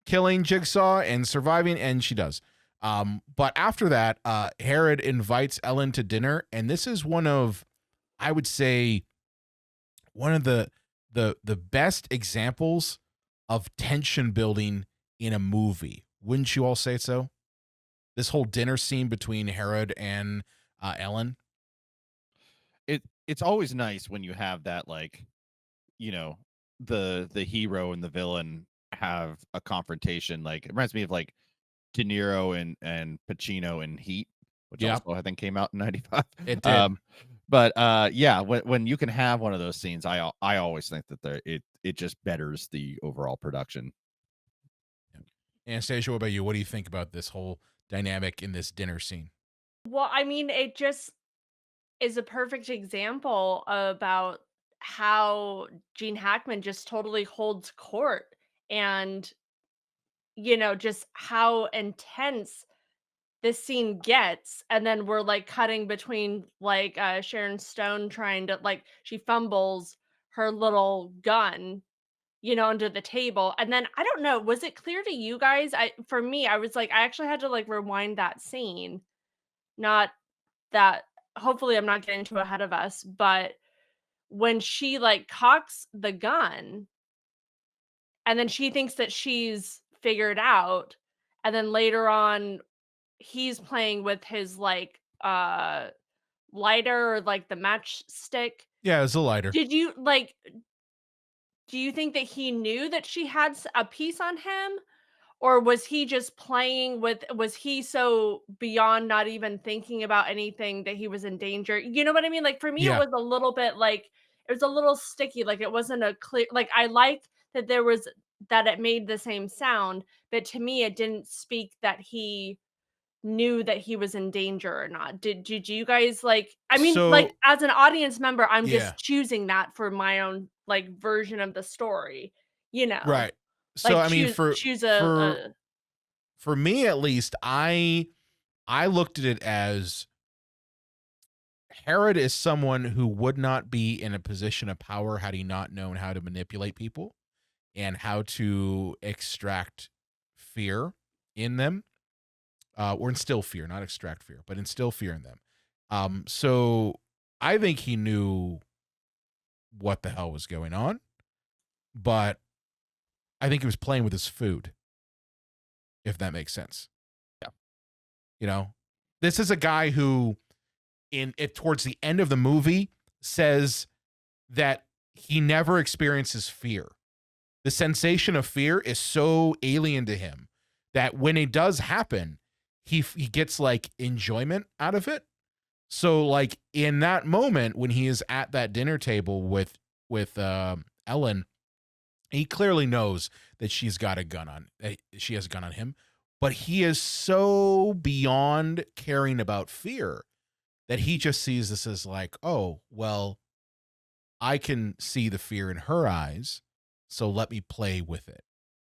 killing Jigsaw and surviving, and she does. But after that, Herod invites Ellen to dinner, and this is one of, I would say, one of the best examples of tension building in a movie. Wouldn't you all say so? This whole dinner scene between Herod and Ellen. It's always nice when you have that, the hero and the villain have a confrontation. Like it reminds me of like De Niro and Pacino in Heat, which also I think came out in '95. It did. But yeah, when you can have one of those scenes, I always think that it just betters the overall production. Anastasia, what about you? What do you think about this whole dynamic in this dinner scene? Well, I mean, it just is a perfect example about how Gene Hackman just totally holds court and just how intense this scene gets. And then we're like cutting between like Sharon Stone trying to she fumbles her little gun under the table. And then I don't know, was it clear to you guys? For me, I was like, I actually had to rewind that scene. Not that, hopefully I'm not getting too ahead of us, but when she cocks the gun and then she thinks that she's figured out, and then later on he's playing with his lighter or the matchstick. Yeah, it's a lighter. Did you do you think that he knew that she had a piece on him? Or was he just playing was he so beyond not even thinking about anything that he was in danger? You know what I mean? For me, Yeah. it was a little bit it was a little sticky. It wasn't a clear, I liked that that it made the same sound, but to me, it didn't speak that he knew that he was in danger or not. Did you guys I mean, So- as an audience member, I'm Yeah. just choosing that for my own version of the story, Right. So I mean, choose a for me at least, I looked at it as Herod is someone who would not be in a position of power had he not known how to manipulate people and how to extract fear in them, or instill fear, not extract fear, but instill fear in them. So I think he knew what the hell was going on, but I think he was playing with his food, if that makes sense. Yeah. This is a guy who towards the end of the movie says that he never experiences fear. The sensation of fear is so alien to him that when it does happen, he gets like enjoyment out of it. So like in that moment when he is at that dinner table with Ellen, he clearly knows that she has a gun on him, but he is so beyond caring about fear that he just sees this as like, oh, well, I can see the fear in her eyes, so let me play with it.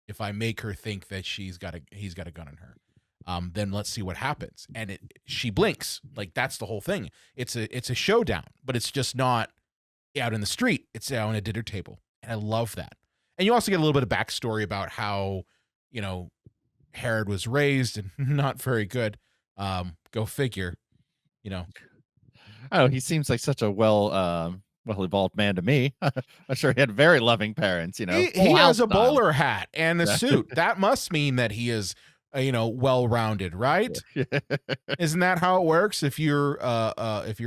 If I make her think that he's got a gun on her, then let's see what happens. And she blinks. Like, that's the whole thing. It's a showdown, but it's just not out in the street. It's out on a dinner table, and I love that. And you also get a little bit of backstory about how, Herod was raised and not very good. Go figure. Oh, he seems like such a well-evolved man to me. I'm sure he had very loving parents, He full has house a style. bowler hat and a Yeah. suit. That must mean that he is, well-rounded, right? Isn't that how it works? If you're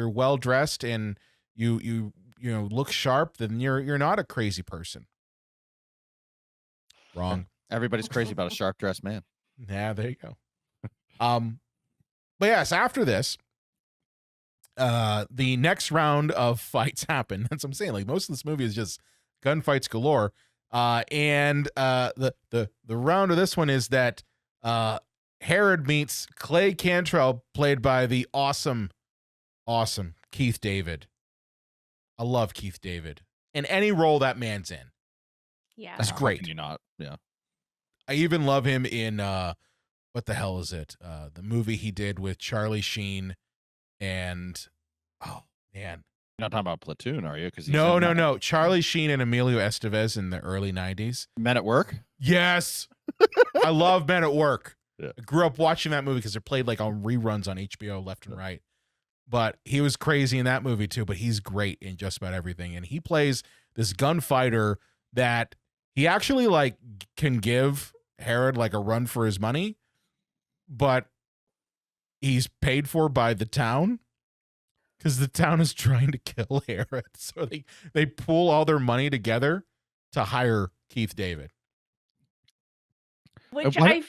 well dressed and you look sharp, then you're not a crazy person. Wrong. Everybody's crazy about a sharp-dressed man. Yeah, there you go. But yes, after this, the next round of fights happen. That's what I'm saying. Like, most of this movie is just gunfights galore. And the round of this one is that Herod meets Clay Cantrell, played by the awesome Keith David. I love Keith David. In any role that man's in. Yeah. That's How great. can you not? Yeah. I even love him in what the hell is it? The movie he did with Charlie Sheen and oh man. You're not talking about Platoon, are you? Because No. Charlie Sheen and Emilio Estevez in the early 90s. Men at Work. Yes. I love Men at Work. Yeah. I grew up watching that movie because they're played like on reruns on HBO left and right. But he was crazy in that movie too, but he's great in just about everything. And he plays this gunfighter that he actually like can give Herod like a run for his money, but he's paid for by the town because the town is trying to kill Herod. So they pool all their money together to hire Keith David. Which What-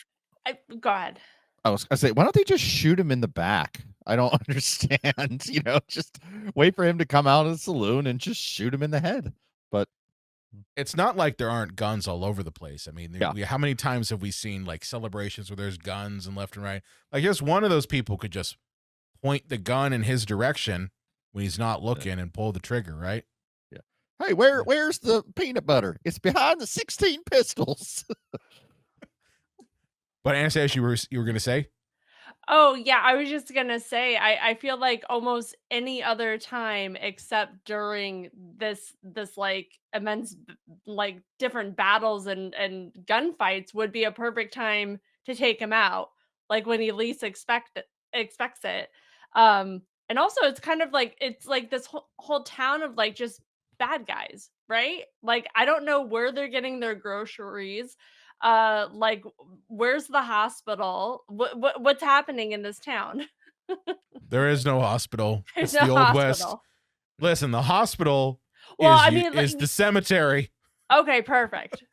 I go ahead. I was gonna say, why don't they just shoot him in the back? I don't understand. Just wait for him to come out of the saloon and just shoot him in the head. But It's not like there aren't guns all over the place. I mean, Yeah. how many times have we seen like celebrations where there's guns and left and right? Like, just one of those people could just point the gun in his direction when he's not looking and pull the trigger, right? hey, where's the peanut butter? It's behind the 16 pistols. But Anastasia, you were going to say? Oh yeah, I was just gonna say I feel like almost any other time except during this like immense like different battles and gunfights would be a perfect time to take him out, like when he least expects it. And also it's kind of like it's like this whole town of like just bad guys, right? Like I don't know where they're getting their groceries. Like where's the hospital? What's happening in this town? There is no hospital. There's It's no the Old West. hospital. Listen, the hospital Well, is, I mean, is like- the cemetery. Okay, perfect.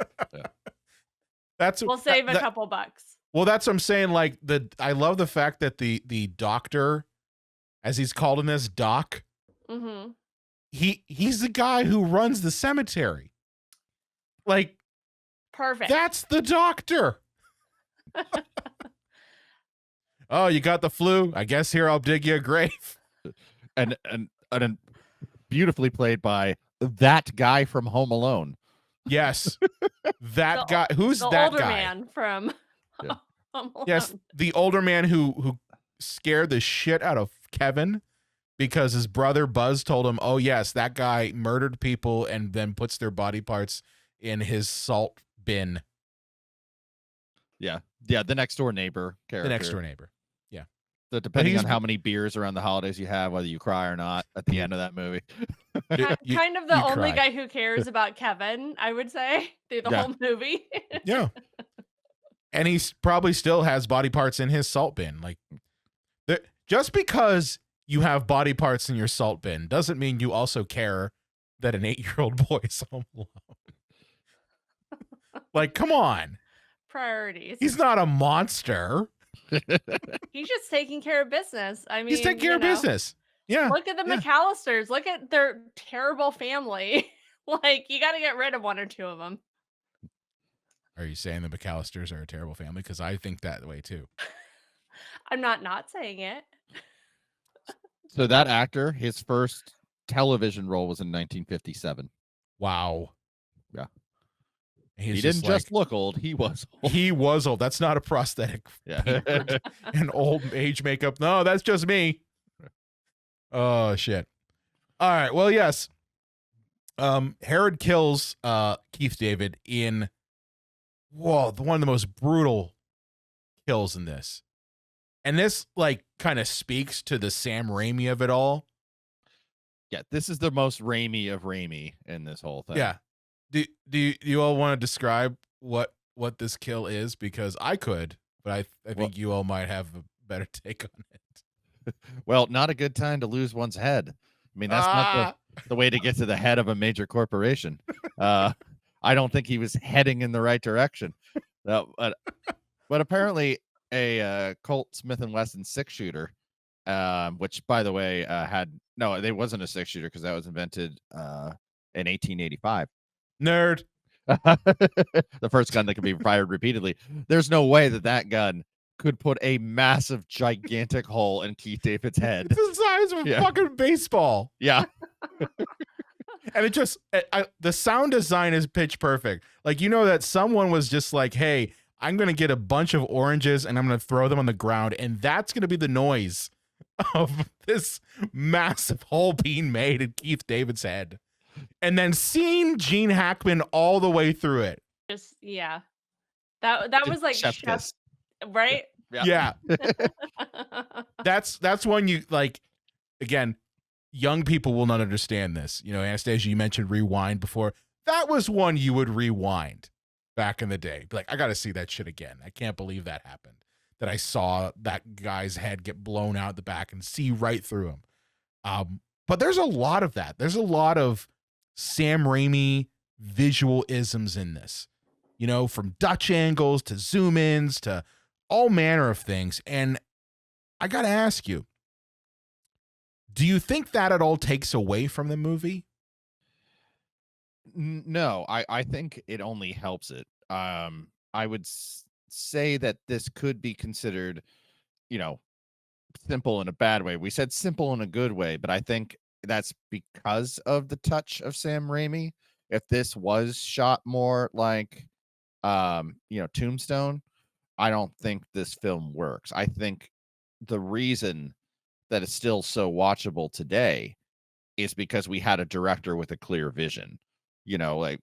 That's We'll save a couple bucks. Well, that's what I'm saying. Like I love the fact that the doctor, as he's called in this, Doc, Mm-hmm. he's the guy who runs the cemetery. Like, Perfect. that's the doctor. Oh, you got the flu? I guess here I'll dig you a grave. and beautifully played by that guy from Home Alone. Yes. That The- guy. Who's the that older guy? man from Yeah. Home Alone. Yes, the older man who scared the shit out of Kevin because his brother Buzz told him, "Oh yes, that guy murdered people and then puts their body parts in his salt bin." Yeah, the next door neighbor character. The next door neighbor. So depending he's- on how many beers around the holidays you have, whether you cry or not at the end of that movie. Kind of the you only cry. guy who cares about Kevin, I would say, through the Yeah. whole movie. Yeah. And he probably still has body parts in his salt bin. Like, just because you have body parts in your salt bin doesn't mean you also care that an 8-year-old boy is home alone. Like, come on. Priorities. He's not a monster. He's just taking care of business. I mean, He's taking care of business. Yeah. Look at the yeah. McAllisters. Look at their terrible family. Like, you got to get rid of one or two of them. Are you saying the McAllisters are a terrible family? Because I think that way too. I'm not saying it. So that actor, his first television role was in 1957. Wow. Yeah. He didn't just look old; he was old. He was old. That's not a prosthetic. Yeah. And old age makeup. No, that's just me. Oh shit. All right. Well, yes. Herod kills Keith David in one of the most brutal kills in this. And this like kind of speaks to the Sam Raimi of it all. Yeah, this is the most Raimi of Raimi in this whole thing. Yeah. Do you all want to describe what this kill is? Because I could, but I think you all might have a better take on it. Well, not a good time to lose one's head. I mean, that's not the way to get to the head of a major corporation. I don't think he was heading in the right direction. But apparently a Colt Smith & Wesson 6-shooter, which, by the way, it wasn't a 6-shooter because that was invented in 1885. Nerd. The first gun that can be fired repeatedly. There's no way that gun could put a massive, gigantic hole in Keith David's head. It's the size of a fucking baseball. Yeah. And it just, the sound design is pitch perfect. Like, you know that someone was just like, hey, I'm going to get a bunch of oranges and I'm going to throw them on the ground. And that's going to be the noise of this massive hole being made in Keith David's head. And then seeing Gene Hackman all the way through it. Just, yeah. That was like chef's kiss. Right? Yeah. That's when you, like, again, young people will not understand this. You know, Anastasia, you mentioned rewind before. That was one you would rewind back in the day. Be like, I got to see that shit again. I can't believe that happened. That I saw that guy's head get blown out the back and see right through him. But there's a lot of that. There's a lot of Sam Raimi visual isms in this. You know, from Dutch angles to zoom ins to all manner of things. And I got to ask you, do you think that at all takes away from the movie? No, I think it only helps it. I would say that this could be considered, simple in a bad way. We said simple in a good way, but I think that's because of the touch of Sam Raimi. If this was shot more like, Tombstone, I don't think this film works. I think the reason that it's still so watchable today is because we had a director with a clear vision. Like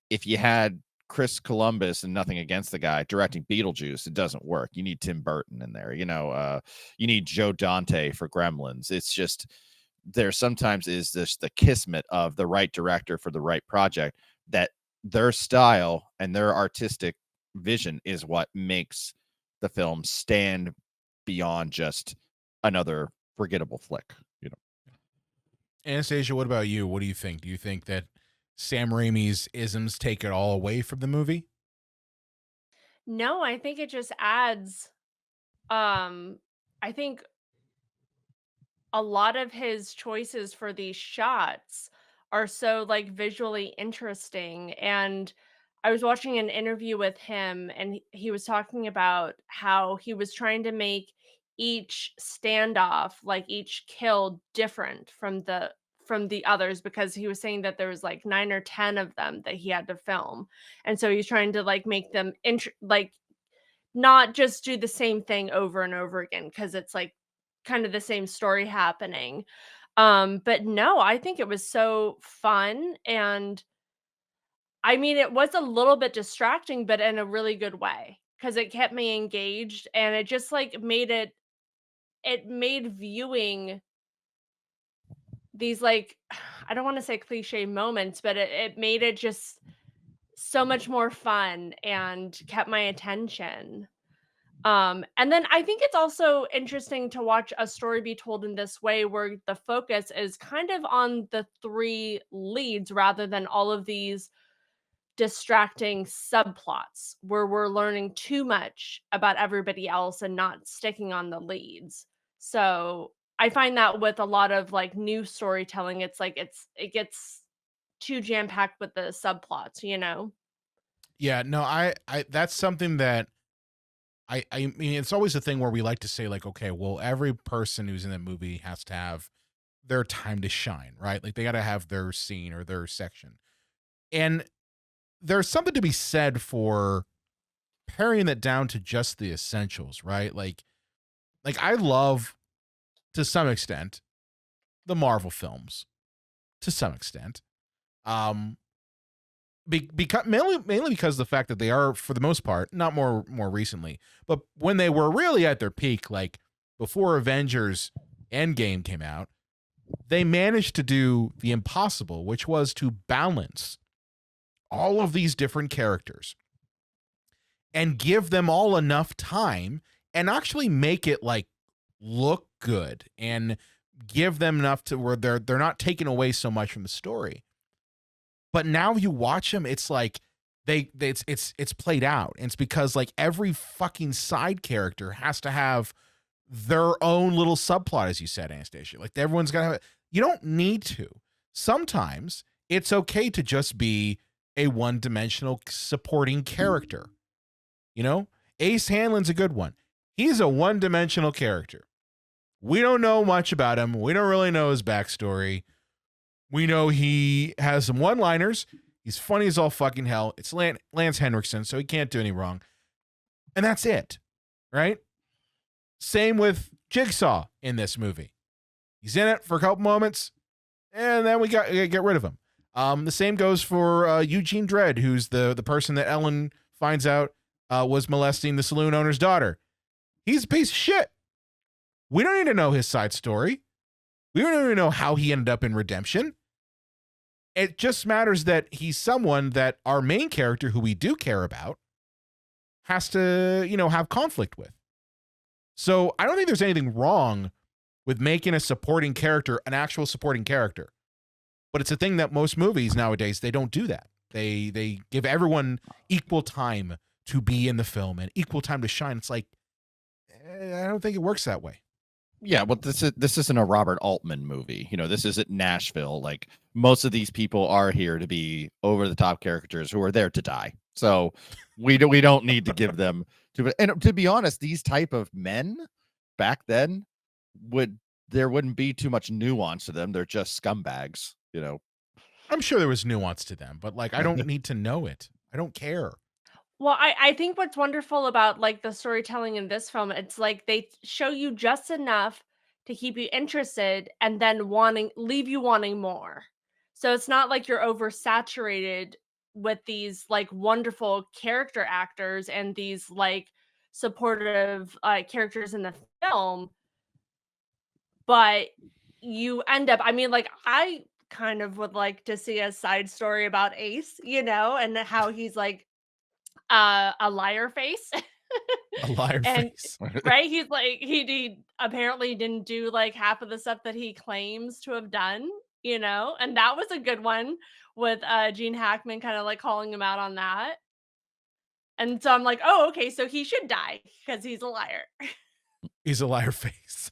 if you had Chris Columbus, and nothing against the guy, directing Beetlejuice, it doesn't work. You need Tim Burton in there. You need Joe Dante for Gremlins. It's just there sometimes is this the kismet of the right director for the right project, that their style and their artistic vision is what makes the film stand beyond just another forgettable flick. Anastasia, what about you? What do you think? Do you think that Sam Raimi's isms take it all away from the movie? No, I think it just adds. I think a lot of his choices for these shots are so like visually interesting. And I was watching an interview with him, and he was talking about how he was trying to make each standoff, like each kill, different from the others, because he was saying that there was like 9 or 10 of them that he had to film. And so he's trying to like make them like not just do the same thing over and over again, because it's like kind of the same story happening. But no, I think it was so fun. And I mean, it was a little bit distracting, but in a really good way, because it kept me engaged, and it just like it made viewing these like I don't want to say cliche moments, but it made it just so much more fun and kept my attention. And then I think it's also interesting to watch a story be told in this way where the focus is kind of on the three leads rather than all of these distracting subplots where we're learning too much about everybody else and not sticking on the leads. So I find that with a lot of like new storytelling, it's like it gets too jam packed with the subplots, you know? Yeah, no, I that's something that I mean, it's always a thing where we like to say like, okay, well, every person who's in the movie has to have their time to shine, right? Like they got to have their scene or their section. And there's something to be said for paring that down to just the essentials, right? Like I love to some extent the Marvel films to some extent. Um because mainly because of the fact that they are for the most part, not more recently, but when they were really at their peak, like before Avengers Endgame came out, they managed to do the impossible, which was to balance all of these different characters and give them all enough time and actually make it like look good and give them enough to where they're not taking away so much from the story. But now you watch them, it's like it's played out. And it's because like every fucking side character has to have their own little subplot, as you said, Anastasia. Like everyone's got to have it. You don't need to. Sometimes it's okay to just be a one-dimensional supporting character. You know, Ace Hanlon's a good one. He's a one-dimensional character. We don't know much about him. We don't really know his backstory. We know he has some one-liners. He's funny as all fucking hell. It's Lance Henriksen, so he can't do any wrong. And that's it, right? Same with Jigsaw in this movie. He's in it for a couple moments, and then we got to get rid of him. The same goes for Eugene Dredd, who's the person that Ellen finds out was molesting the saloon owner's daughter. He's a piece of shit. We don't need to know his side story. We don't even know how he ended up in redemption. It just matters that he's someone that our main character, who we do care about, has to, have conflict with. So I don't think there's anything wrong with making a supporting character an actual supporting character. But it's a thing that most movies nowadays, they don't do that. They give everyone equal time to be in the film and equal time to shine. It's like, I don't think it works that way. Yeah, well, this isn't a Robert Altman movie. This isn't Nashville. Like most of these people are here to be over the top characters who are there to die. So we don't need to give them to. And to be honest, these type of men back then there wouldn't be too much nuance to them. They're just scumbags. I'm sure there was nuance to them, but like I don't need to know it. I don't care. Well, I think what's wonderful about like the storytelling in this film, it's like they show you just enough to keep you interested and then leave you wanting more. So it's not like you're oversaturated with these like wonderful character actors and these like supportive characters in the film, but you end up, I mean, like I kind of would like to see a side story about Ace, and how he's like a liar face. A liar And face. right, he's like he apparently didn't do like half of the stuff that he claims to have done, and that was a good one with Gene Hackman kind of like calling him out on that. And so I'm like, oh, okay, so he should die because he's a liar. He's a liar face.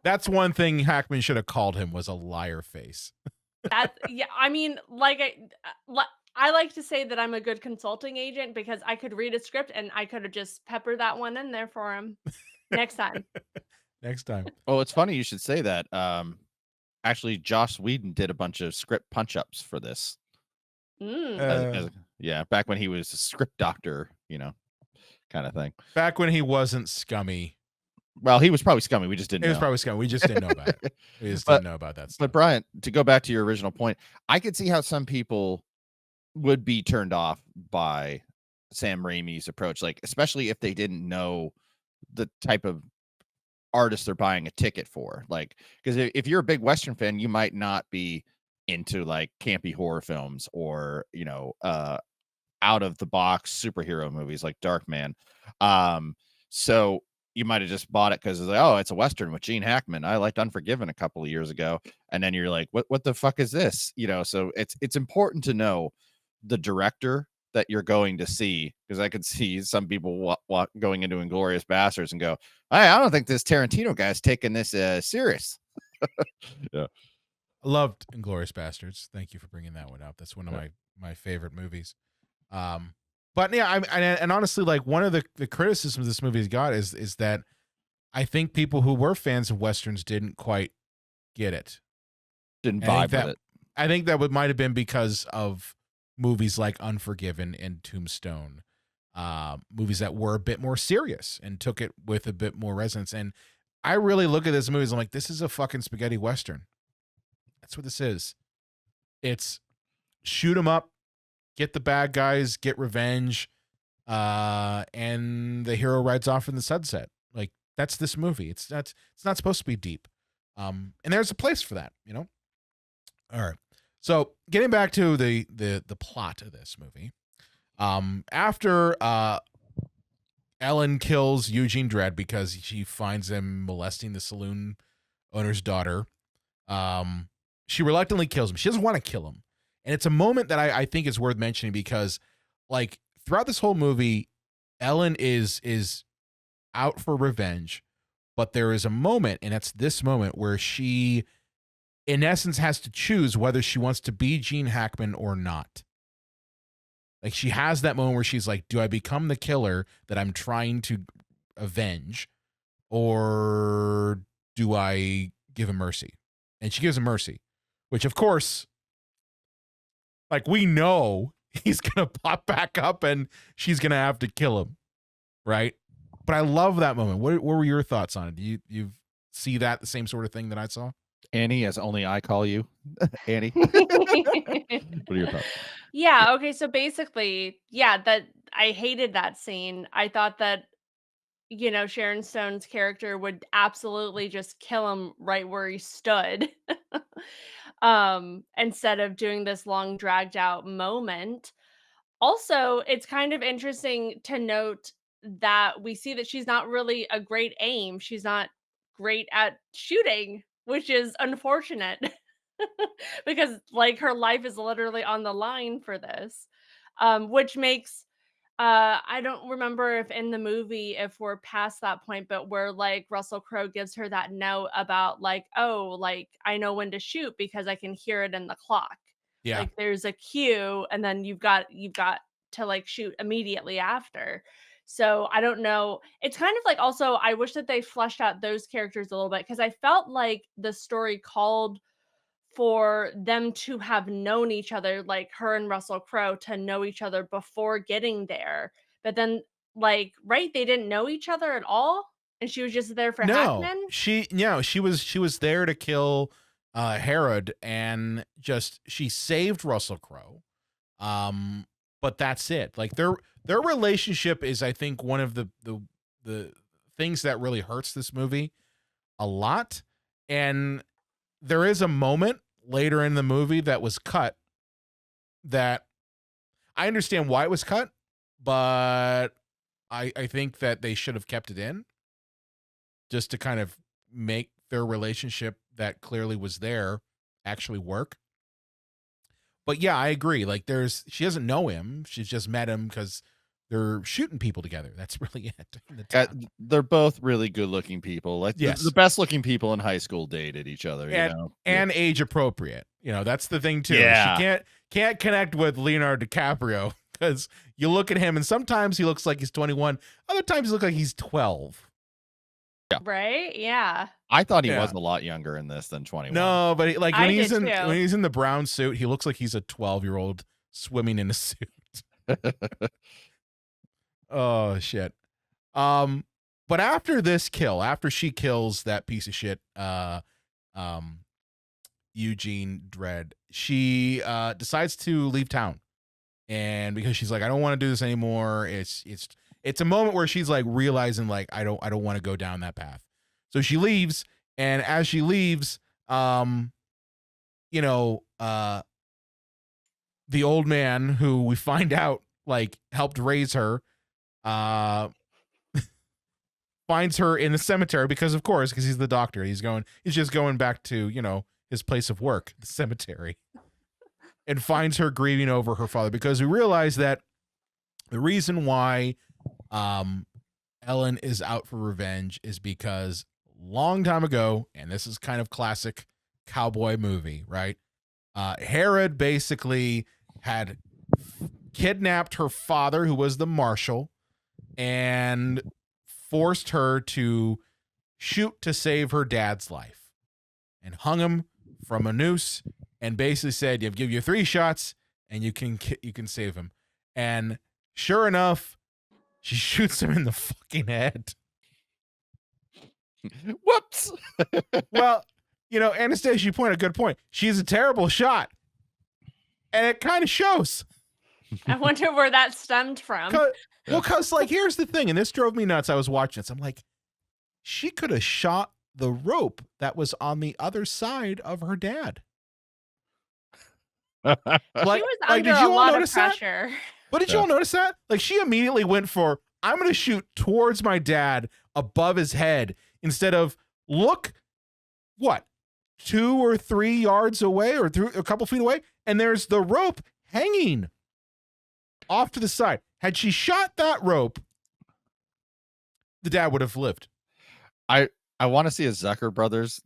That's one thing Hackman should have called him, was a liar face. Yeah, I mean, like I like to say that I'm a good consulting agent because I could read a script and I could have just peppered that one in there for him next time. Next time. Oh, it's funny you should say that. Actually, Joss Whedon did a bunch of script punch-ups for this. Yeah, back when he was a script doctor, kind of thing. Back when he wasn't scummy. Well, he was probably scummy. We just didn't know. He was probably scummy. We just didn't know about it. We just didn't know about that stuff. But Brian, to go back to your original point, I could see how some people would be turned off by Sam Raimi's approach, like especially if they didn't know the type of artist they're buying a ticket for. Like, because if you're a big Western fan, you might not be into like campy horror films or out of the box superhero movies like Darkman. So you might have just bought it because it's like, oh, it's a Western with Gene Hackman. I liked Unforgiven a couple of years ago. And then you're like, what the fuck is this? So it's important to know the director that you're going to see, because I could see some people going into Inglourious Basterds and go, I don't think this Tarantino guy's taking this serious. Yeah. I loved Inglourious Basterds. Thank you for bringing that one up. That's one of my favorite movies. But yeah, and honestly, like one of the criticisms this movie's got is that I think people who were fans of Westerns didn't quite get it. Didn't vibe with it. I think that might have been because of movies like Unforgiven and Tombstone, movies that were a bit more serious and took it with a bit more resonance. And I really look at this movie as I'm like, this is a fucking spaghetti Western. That's what this is. It's shoot 'em up, get the bad guys, get revenge, and the hero rides off in the sunset. Like, that's this movie. It's not supposed to be deep. And there's a place for that, you know? All right. So getting back to the plot of this movie, after Ellen kills Eugene Dredd because she finds him molesting the saloon owner's daughter, she reluctantly kills him. She doesn't want to kill him. And it's a moment that I think is worth mentioning because, like, throughout this whole movie, Ellen is out for revenge, but there is a moment, and it's this moment where she, in essence, has to choose whether she wants to be Gene Hackman or not. Like, she has that moment where she's like, do I become the killer that I'm trying to avenge, or do I give him mercy? And she gives him mercy, which, of course, like, we know he's going to pop back up and she's going to have to kill him, right? But I love that moment. What were your thoughts on it? Do you see that the same sort of thing that I saw? Annie, as only I call you. Annie. What are your thoughts? Yeah, okay, so basically, yeah, that I hated that scene. I thought that, Sharon Stone's character would absolutely just kill him right where he stood. Instead of doing this long dragged out moment. Also, it's kind of interesting to note that we see that she's not really a great aim. She's not great at shooting, which is unfortunate because like her life is literally on the line for this. Which makes I don't remember if in the movie if we're past that point, but where like Russell Crowe gives her that note about like, oh, like I know when to shoot because I can hear it in the clock. Yeah. Like there's a cue and then you've got to like shoot immediately after. So I don't know. It's kind of like also I wish that they fleshed out those characters a little bit because I felt like the story called for them to have known each other, like her and Russell Crowe to know each other before getting there. But then, like, right, they didn't know each other at all, and she was just there for Hackman. She was there to kill Herod, and just she saved Russell Crowe. But that's it. Like their relationship is, I think, one of the things that really hurts this movie a lot. And there is a moment later in the movie that was cut that I understand why it was cut, but I think that they should have kept it in just to kind of make their relationship that clearly was there actually work. But yeah, I agree. Like she doesn't know him. She's just met him because they're shooting people together. That's really it. They're both really good-looking people. Like the best-looking people in high school dated each other, and age appropriate. That's the thing too. Yeah. She can't connect with Leonardo DiCaprio because you look at him and sometimes he looks like he's 21, other times he looks like he's 12. Yeah. Right? Yeah. I thought he was a lot younger in this than 21. No, but when he's in the brown suit, he looks like he's a 12-year-old swimming in a suit. Oh shit. But after this kill, after she kills that piece of shit, Eugene Dredd, she decides to leave town. And because she's like, I don't want to do this anymore. It's a moment where she's like realizing like I don't want to go down that path. So she leaves, and as she leaves, the old man who we find out like helped raise her, finds her in the cemetery because he's the doctor. He's just going back to, his place of work, the cemetery, and finds her grieving over her father, because we realize that the reason why Ellen is out for revenge is because long time ago, and this is kind of classic cowboy movie, right? Herod basically had kidnapped her father, who was the marshal, and forced her to shoot to save her dad's life, and hung him from a noose, and basically said, "I'll give you 3 shots, and you can save him." And sure enough, she shoots him in the fucking head. Whoops. Well, Anastasia, you pointed a good point. She's a terrible shot, and it kind of shows. I wonder where that stemmed from. Because here's the thing, and this drove me nuts. I was watching this. I'm like, she could have shot the rope that was on the other side of her dad. She was under a lot of pressure. But did you all notice that? Like, she immediately went for, I'm going to shoot towards my dad above his head, instead of look, 2 or 3 yards away, or a couple feet away, and there's the rope hanging off to the side. Had she shot that rope, the dad would have lived. I want to see a Zucker brothers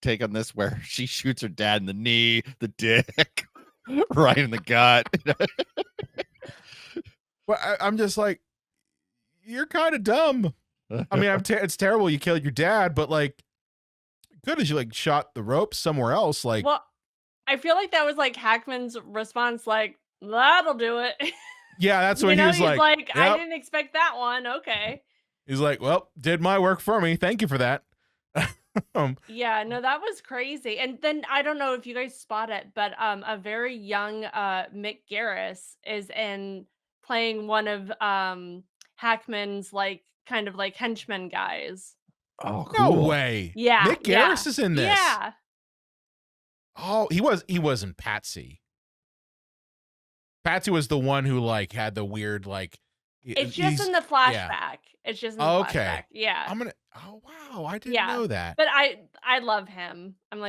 take on this, where she shoots her dad in the knee, the dick, right in the gut. Well, I'm just like, you're kind of dumb. I mean, it's terrible you killed your dad, but good as you shot the rope somewhere else. Well, I feel like that was Hackman's response, that'll do it. Yeah, that's what he was like. Yep. I didn't expect that one. Okay. He's like, well, did my work for me. Thank you for that. Yeah, no, that was crazy. And then I don't know if you guys spot it, but a very young Mick Garris is playing one of Hackman's kind of henchman guys. Oh, cool. No way. Yeah. Mick Garris is in this. Yeah. Oh, he was in Patsy. Patsy was the one who had the weird it's just in the flashback. Yeah. It's just in the flashback. Yeah. Oh wow, I didn't know that. But I love him. I'm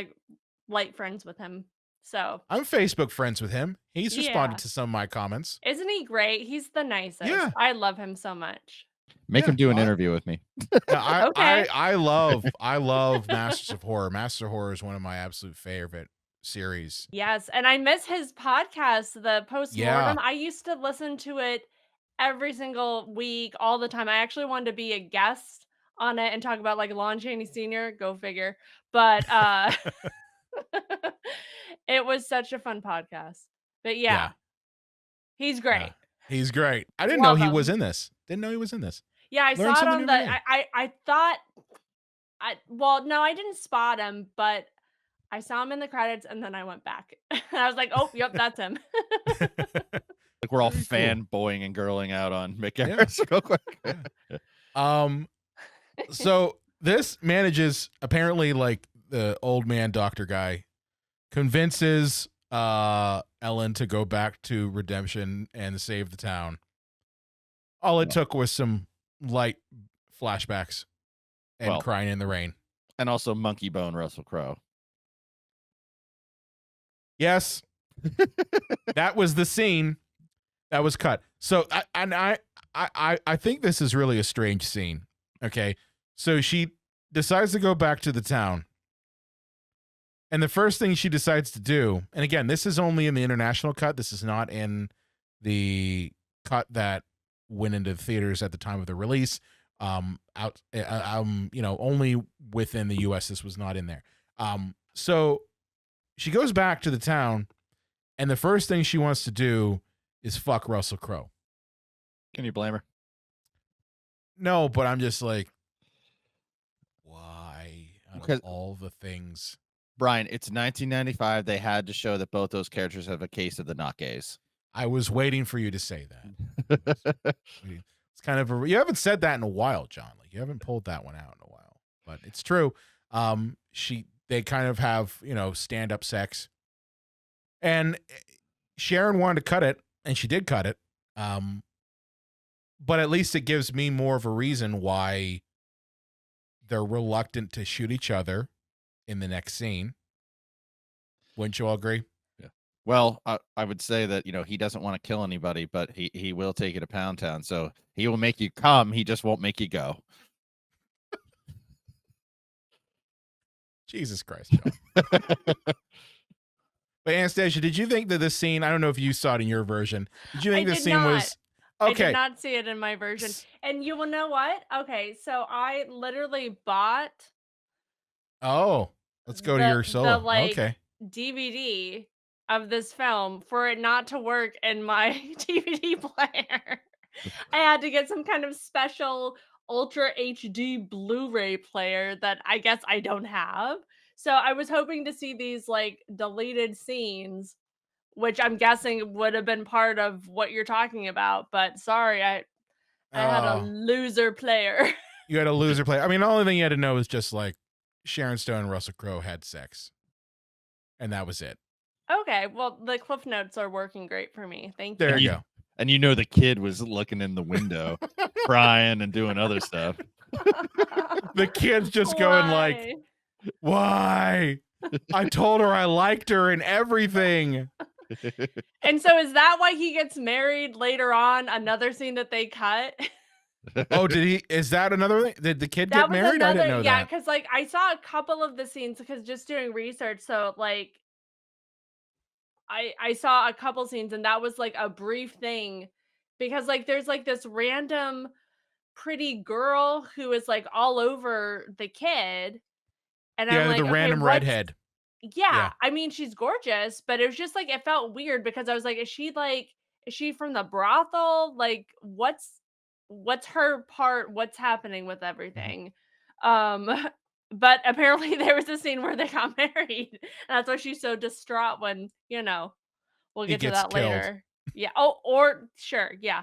light friends with him. So I'm Facebook friends with him. He's responded to some of my comments. Isn't he great? He's the nicest. Yeah. I love him so much. Make him do an interview with me. Okay. I love Masters of Horror. Masters of Horror is one of my absolute favorite series. Yes, and I miss his podcast, the Postmortem. Yeah. I used to listen to it every single week, all the time. I actually wanted to be a guest on it and talk about Lon Chaney Sr. Go figure. But it was such a fun podcast. But yeah. He's great. Yeah, he's great. I didn't know he was in this. Didn't know he was in this. Yeah, I saw it on the. I thought. No, I didn't spot him, but I saw him in the credits, and then I went back. And I was like, "Oh, yep, that's him." We're all fanboying and girling out on Mick Garris real quick. So this manages, apparently, the old man doctor guy convinces Ellen to go back to Redemption and save the town. All it took was some light flashbacks and crying in the rain. And also Monkey Bone Russell Crowe. Yes. That was the scene that was cut. So I think this is really a strange scene. Okay. So she decides to go back to the town. And the first thing she decides to do, and again, this is only in the international cut. This is not in the cut that went into theaters at the time of the release. Only within the US, this was not in there. So she goes back to the town, and the first thing she wants to do is fuck Russell Crowe. Can you blame her? No, but I'm just like, why? Out of all the things. Brian, it's 1995. They had to show that both those characters have a case of the not gays. I was waiting for you to say that. It's kind of you haven't said that in a while, John. You haven't pulled that one out in a while, but it's true. They kind of have, stand-up sex, and Sharon wanted to cut it, and she did cut it, But at least it gives me more of a reason why they're reluctant to shoot each other in the next scene. Wouldn't you all agree? Yeah. Well, I would say that, he doesn't want to kill anybody, but he will take you to Pound Town. So he will make you come. He just won't make you go. Jesus Christ, John. But Anastasia, did you think that this scene, I don't know if you saw it in your version, did you think this scene was okay? I did not see it in my version. And you will know what? Okay, so I literally bought Oh, let's go to your solo. like Okay. DVD of this film for it not to work in my DVD player. I had to get some kind of special Ultra HD Blu-ray player that I guess I don't have. So I was hoping to see these like deleted scenes, which I'm guessing would have been part of what you're talking about. But sorry, I had a loser player. You had a loser player. I mean, the only thing you had to know is just like Sharon Stone and Russell Crowe had sex. And that was it. Okay, well, the Cliff Notes are working great for me. Thank There you. you go. And the kid was looking in the window, crying and doing other stuff. The kid's just going like, why? I told her I liked her and everything. And so is that why he gets married later on? Another scene that they cut? Oh, did he? Is that another thing? Did the kid get married? I didn't know that. Yeah, because like I saw a couple of the scenes because just doing research. So like I saw a couple scenes and that was like a brief thing because like there's like this random pretty girl who is like all over the kid. And I'm like, the random redhead. Yeah, I mean, she's gorgeous, but it was just like it felt weird because I was like, is she from the brothel? Like, what's her part? What's happening with everything? But apparently there was a scene where they got married. And that's why she's so distraught when, we'll get to that killed. later. Yeah. Oh, or sure, yeah.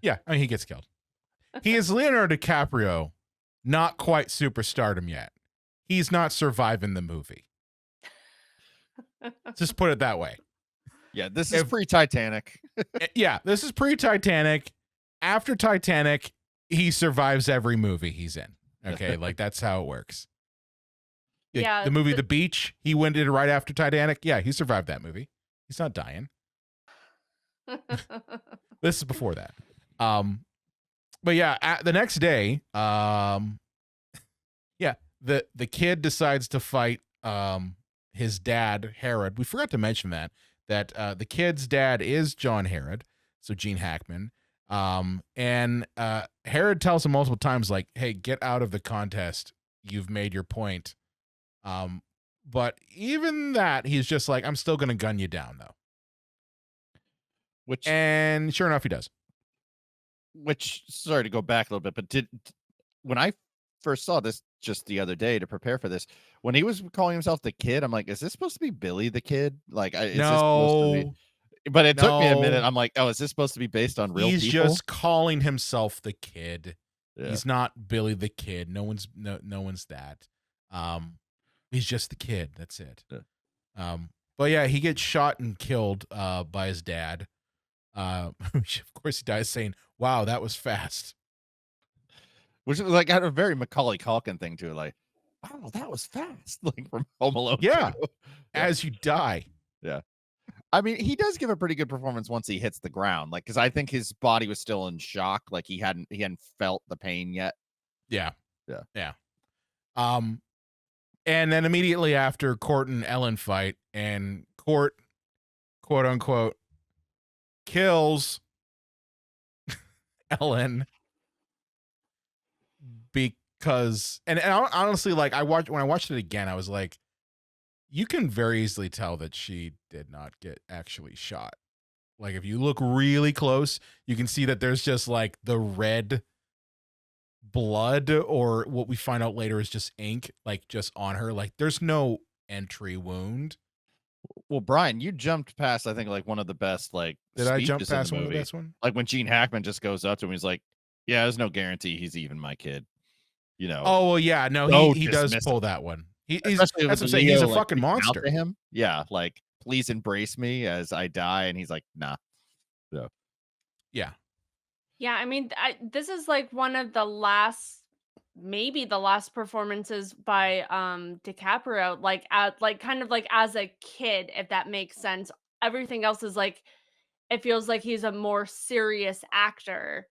Yeah, I mean, he gets killed. He is Leonardo DiCaprio, not quite superstardom yet. He's not surviving the movie. Just put it that way. Yeah, this is pre-Titanic. Yeah, this is pre-Titanic. After Titanic, he survives every movie he's in. Okay, like that's how it works. Yeah, the movie The Beach, he went in right after Titanic. Yeah, he survived that movie. He's not dying. This is before that. But yeah, the next day, yeah, the kid decides to fight his dad, Herod. We forgot to mention that the kid's dad is John Herod, so Gene Hackman. And Herod tells him multiple times, like, hey, get out of the contest. You've made your point. But even that, he's just like, I'm still going to gun you down, though. And sure enough, he does. Sorry to go back a little bit, but when I first saw this just the other day to prepare for this, when he was calling himself the kid, I'm like, is this supposed to be Billy the Kid? Like, is this supposed to be? But it took me a minute. I'm like, oh, is this supposed to be based on real people? He's just calling himself the kid. Yeah. He's not Billy the Kid. No one's that. He's just the kid. That's it. Yeah. But yeah, he gets shot and killed by his dad. Of course, he dies saying, "Wow, that was fast." Which is like had a very Macaulay Culkin thing to it, like, "Wow, that was fast," like from Home Alone. Yeah, as you die. Yeah, I mean, he does give a pretty good performance once he hits the ground, like because I think his body was still in shock, like he hadn't felt the pain yet. Yeah. Yeah. And then immediately after, Court and Ellen fight, and Court, quote unquote, kills Ellen because, and honestly, like when I watched it again, I was like, you can very easily tell that she did not get actually shot. Like if you look really close, you can see that there's just like the red blood, or what we find out later is just ink, like just on her. Like there's no entry wound. Well, Brian, you jumped past, I think, like one of the best, like, did I jump past one of the best one? Like when Gene Hackman just goes up to him, he's like, yeah, there's no guarantee he's even my kid. You know. Oh well, yeah, no, he does pull that one. He's that's what I'm saying. He's a fucking monster. To him, yeah, like please embrace me as I die, and he's like, nah. So Yeah. Yeah, I mean, this is like one of the last, maybe the last performances by DiCaprio, like at like kind of like as a kid, if that makes sense. Everything else is like it feels like he's a more serious actor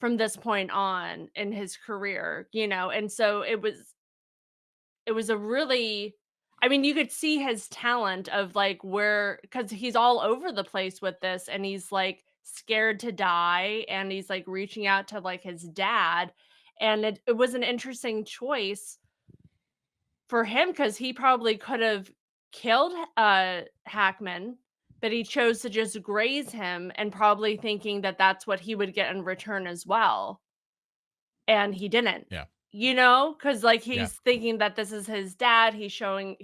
from this point on in his career, and so it was a really, I mean, you could see his talent of like where, because he's all over the place with this, and he's like scared to die, and he's like reaching out to like his dad. And it was an interesting choice for him because he probably could have killed Hackman, but he chose to just graze him and probably thinking that that's what he would get in return as well. And he didn't. Yeah. Because like Yeah. he's thinking that this is his dad. He's trying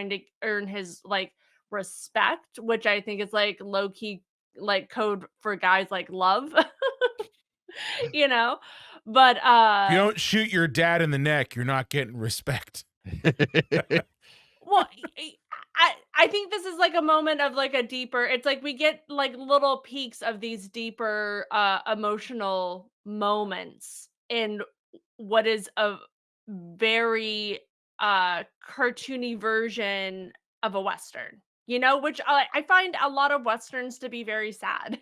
to earn his like respect, which I think is like low key like code for guys like love, you know? But If you don't shoot your dad in the neck, you're not getting respect. well, I think this is like a moment of like a deeper, it's like we get like little peaks of these deeper emotional moments in what is a very cartoony version of a western, which I find a lot of westerns to be very sad.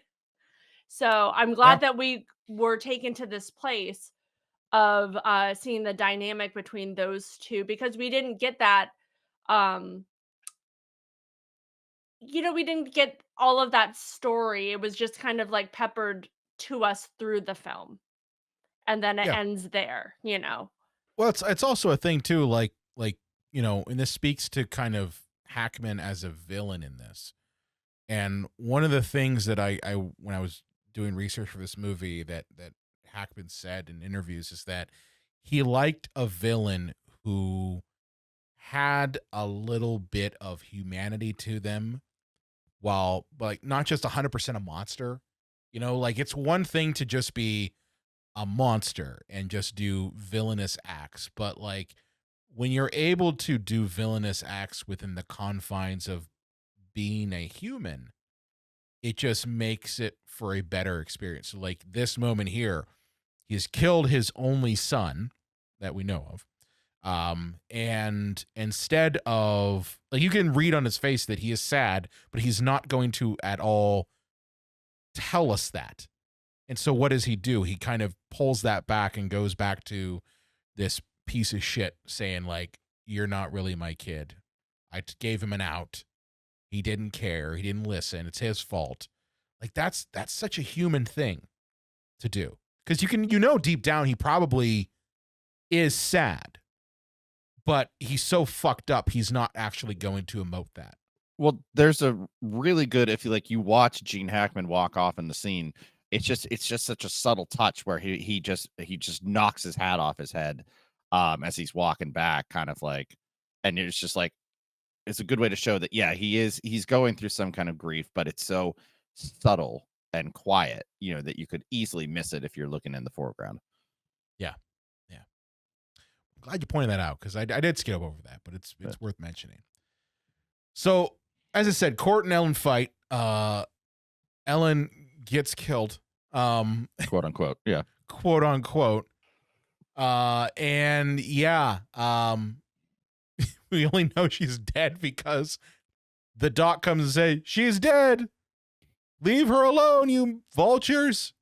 So I'm Yeah. glad that we were taken to this place of seeing the dynamic between those two, because we didn't get that um we didn't get all of that story. It was just kind of like peppered to us through the film, and then it Yeah. ends there. Well, it's also a thing too, like and this speaks to kind of Hackman as a villain in this. And one of the things that I when I was doing research for this movie that Hackman said in interviews is that he liked a villain who had a little bit of humanity to them, while like not just 100% a monster. Like it's one thing to just be a monster and just do villainous acts, but like when you're able to do villainous acts within the confines of being a human, it just makes it for a better experience. So like this moment here, he's killed his only son that we know of. And instead of like, you can read on his face that he is sad, but he's not going to at all tell us that. And so what does he do? He kind of pulls that back and goes back to this piece of shit saying like, you're not really my kid. I gave him an out. He didn't care. He didn't listen. It's his fault. Like that's such a human thing to do. Because you can, deep down, he probably is sad, but he's so fucked up, he's not actually going to emote that. Well, there's a really good, if you watch Gene Hackman walk off in the scene, it's just such a subtle touch where he just knocks his hat off his head as he's walking back, kind of like, and it's just like, it's a good way to show that he's going through some kind of grief, but it's so subtle and quiet, that you could easily miss it if you're looking in the foreground. Yeah. I'm glad you pointed that out, because I did skip over that, but it's worth mentioning. So, as I said, Court and Ellen fight. Ellen gets killed. Quote unquote. Yeah. Quote unquote. And yeah, we only know she's dead because the doc comes and say, she's dead. Leave her alone, you vultures.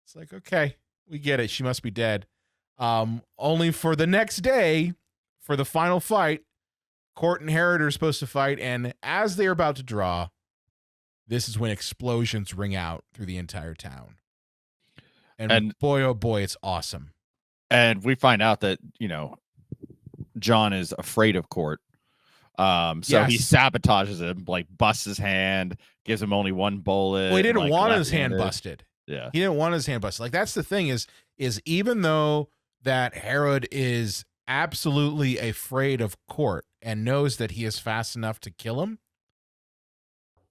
It's like, okay, we get it. She must be dead. Only for the next day, for the final fight, Court and Herod are supposed to fight, and as they're about to draw, this is when explosions ring out through the entire town. And boy, oh boy, it's awesome. And we find out that, John is afraid of Court. So he sabotages him, like busts his hand, gives him only one bullet. Well, he didn't want his hand busted. Yeah. He didn't want his hand busted. Like, that's the thing is even though that Herod is absolutely afraid of Court and knows that he is fast enough to kill him,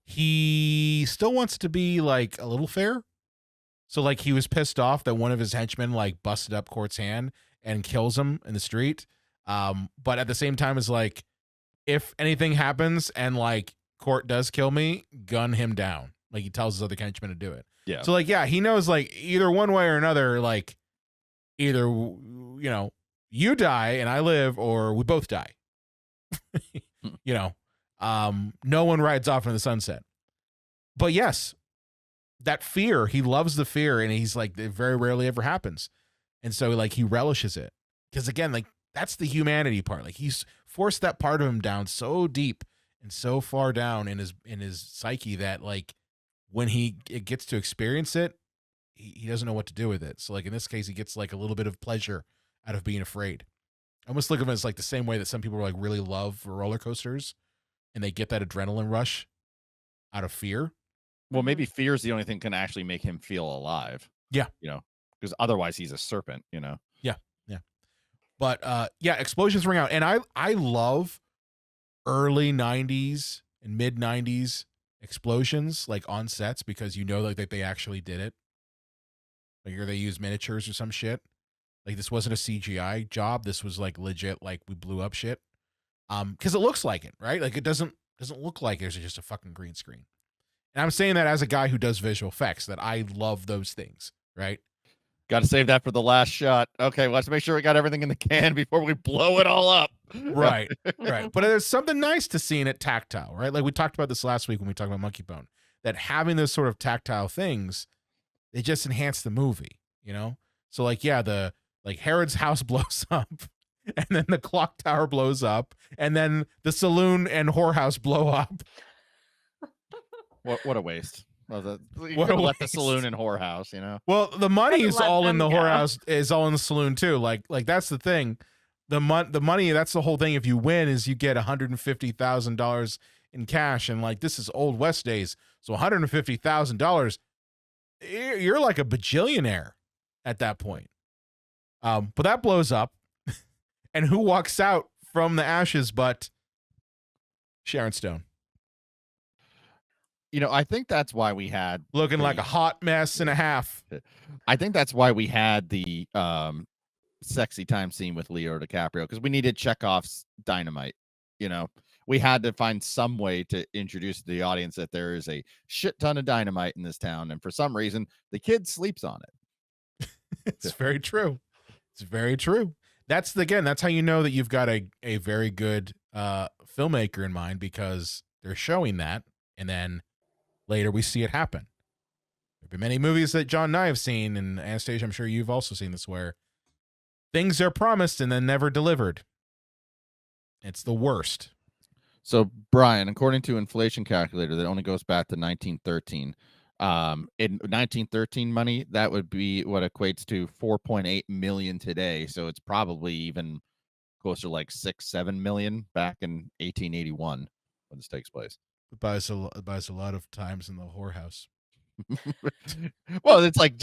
he still wants to be like a little fair. So like he was pissed off that one of his henchmen like busted up Court's hand and kills him in the street. But at the same time is like, if anything happens and like Court does kill me, gun him down. Like he tells his other henchmen to do it. Yeah. So like, yeah, he knows like either one way or another, like either, you know, you die and I live, or we both die. You know, no one rides off in the sunset. But yes, that fear, he loves the fear, and he's like, it very rarely ever happens. And so like he relishes it. Because again, like that's the humanity part. Like he's forced that part of him down so deep and so far down in his psyche that like when it gets to experience it, he doesn't know what to do with it. So like in this case, he gets like a little bit of pleasure out of being afraid. I almost look at it as like the same way that some people like really love roller coasters, and they get that adrenaline rush out of fear. Well, maybe fear is the only thing can actually make him feel alive. Yeah. You know, because otherwise he's a serpent, you know? Yeah. Yeah. But yeah, explosions ring out. And I love early 90s and mid 90s explosions like on sets, because you know like that they actually did it. Like, or they used miniatures or some shit. Like this wasn't a CGI job. This was like legit, like we blew up shit. Because it looks like it, right? Like it doesn't look like there's just a fucking green screen. And I'm saying that as a guy who does visual effects, that I love those things, right? Got to save that for the last shot. Okay, let's make sure we got everything in the can before we blow it all up. Right, right. But there's something nice to seeing it tactile, right? Like we talked about this last week when we talked about Monkey Bone, that having those sort of tactile things, they just enhance the movie, you know? So like, yeah, like Herod's house blows up, and then the clock tower blows up, and then the saloon and whorehouse blow up. What a waste. Well, What a let the waste. saloon and whorehouse, you know? Well, the money Couldn't is let all in them the go. whorehouse, is all in the saloon too. Like that's the thing. The money, that's the whole thing. If you win, is you get $150,000 in cash, and like this is old West days, so $150,000, you're like a bajillionaire at that point. But that blows up, and who walks out from the ashes but Sharon Stone, You know, I think that's why we had looking like a hot mess and a half. I think that's why we had the sexy time scene with Leonardo DiCaprio, because we needed Chekhov's dynamite. You know, we had to find some way to introduce to the audience that there is a shit ton of dynamite in this town, and for some reason the kid sleeps on it. It's very true. It's very true. That's how you know that you've got a very good filmmaker in mind, because they're showing that, and then later we see it happen. There have been many movies that John and I have seen, and Anastasia, I'm sure you've also seen this, where things are promised and then never delivered. It's the worst. So, Brian, according to inflation calculator that only goes back to 1913, in 1913 money, that would be what equates to 4.8 million today. So it's probably even closer to like 6-7 million back in 1881 when this takes place. It buys a lot of times in the whorehouse. Well, it's like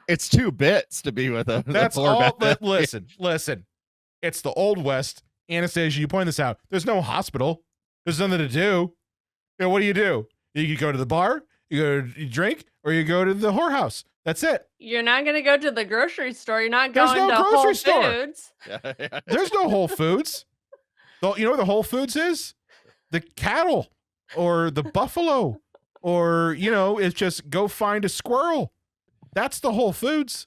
it's 2 bits to be with a That's poor all. bit. Listen. It's the Old West. Anastasia, you point this out. There's no hospital. There's nothing to do. You know, what do? You go to the bar, you drink, or you go to the whorehouse. That's it. You're not going to go to the grocery store. You're not There's going no to grocery Whole store. Foods. Yeah. There's no Whole Foods. You know what the Whole Foods is? The cattle or the buffalo, or, you know, it's just go find a squirrel. That's the Whole Foods.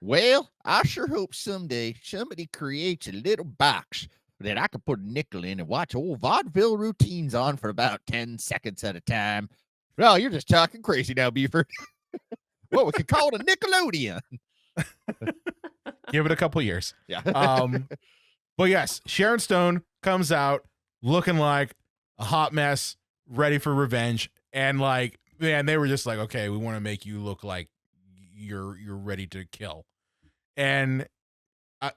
Well, I sure hope someday somebody creates a little box that I can put a nickel in and watch old vaudeville routines on for about 10 seconds at a time. Well, you're just talking crazy now, Beaver. Well, we could call it a Nickelodeon. Give it a couple years. Yeah. But yes, Sharon Stone comes out looking like a hot mess, ready for revenge, and like, man, they were just like, okay, we want to make you look like you're ready to kill. And I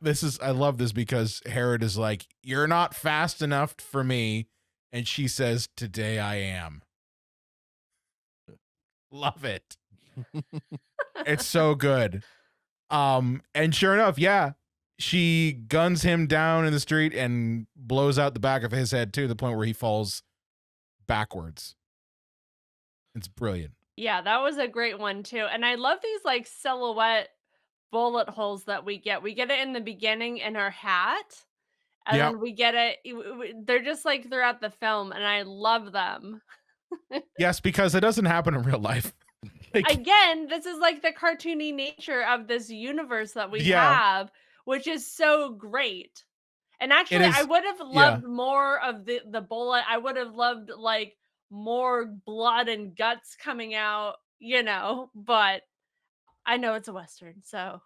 love this, because Herod is like, you're not fast enough for me, and she says, today I am. Love it. It's so good. And sure enough, yeah, she guns him down in the street and blows out the back of his head too, to the point where he falls backwards. It's brilliant. Yeah, that was a great one too. And I love these like silhouette bullet holes that we get. We get it in the beginning in her hat, and Yep. then we get it. They're just like throughout the film, and I love them. Yes, because it doesn't happen in real life. Like, again, this is like the cartoony nature of this universe that we yeah, have, which is so great. And it actually, I is. would have Yeah. loved more of the bullet. I would have loved like more blood and guts coming out, but I know it's a Western, so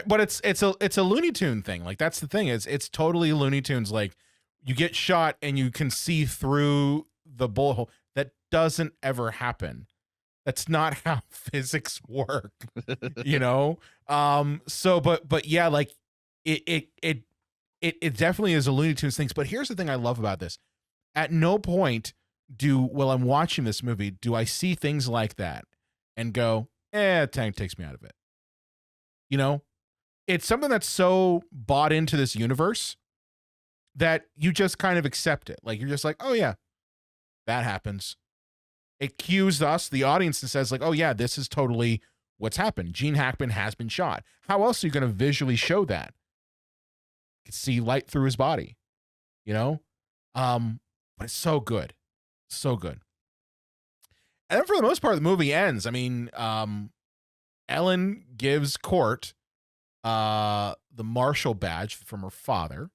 But it's a Looney Tune thing. Like, that's the thing. It's totally Looney Tunes. Like, you get shot and you can see through the bullet hole. That doesn't ever happen. That's not how physics work, you know? So but yeah, like it definitely is a Looney Tunes thing. But here's the thing I love about this. At no point while I'm watching this movie, do I see things like that and go, Tank takes me out of it. You know? It's something that's so bought into this universe that you just kind of accept it. Like, you're just like, oh yeah, that happens. It cues us, the audience, and says like, oh yeah, this is totally what's happened. Gene Hackman has been shot. How else are you going to visually show that? You can see light through his body, you know? But it's so good. So good. And then for the most part, the movie ends. I mean, Ellen gives Court the marshal badge from her father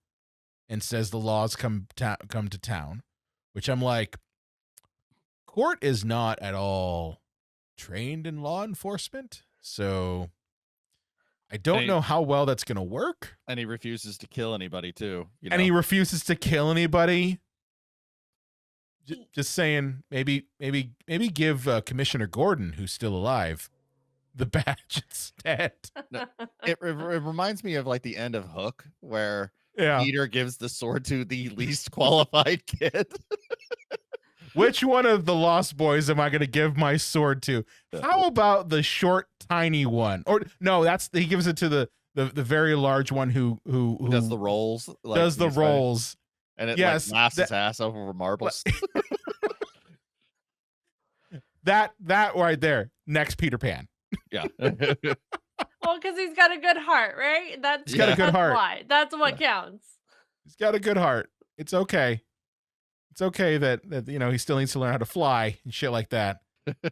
and says the laws come to town, which I'm like, Court is not at all trained in law enforcement, so I don't know how well that's going to work. And he refuses to kill anybody too. And he refuses to kill anybody. Just saying, maybe give Commissioner Gordon, who's still alive, the badge instead. No, it reminds me of like the end of Hook, where Yeah. Peter gives the sword to the least qualified kid. Which one of the Lost Boys am I going to give my sword to? How about the short, tiny one? Or no, he gives it to the very large one who does the rolls. Like, does the rolls. And it yes, laughs his ass over marbles. that right there, next Peter Pan. Yeah. Well, because he's got a good heart, right? He's got a good heart. Why? That's what counts. He's got a good heart. It's okay. It's okay that he still needs to learn how to fly and shit like that.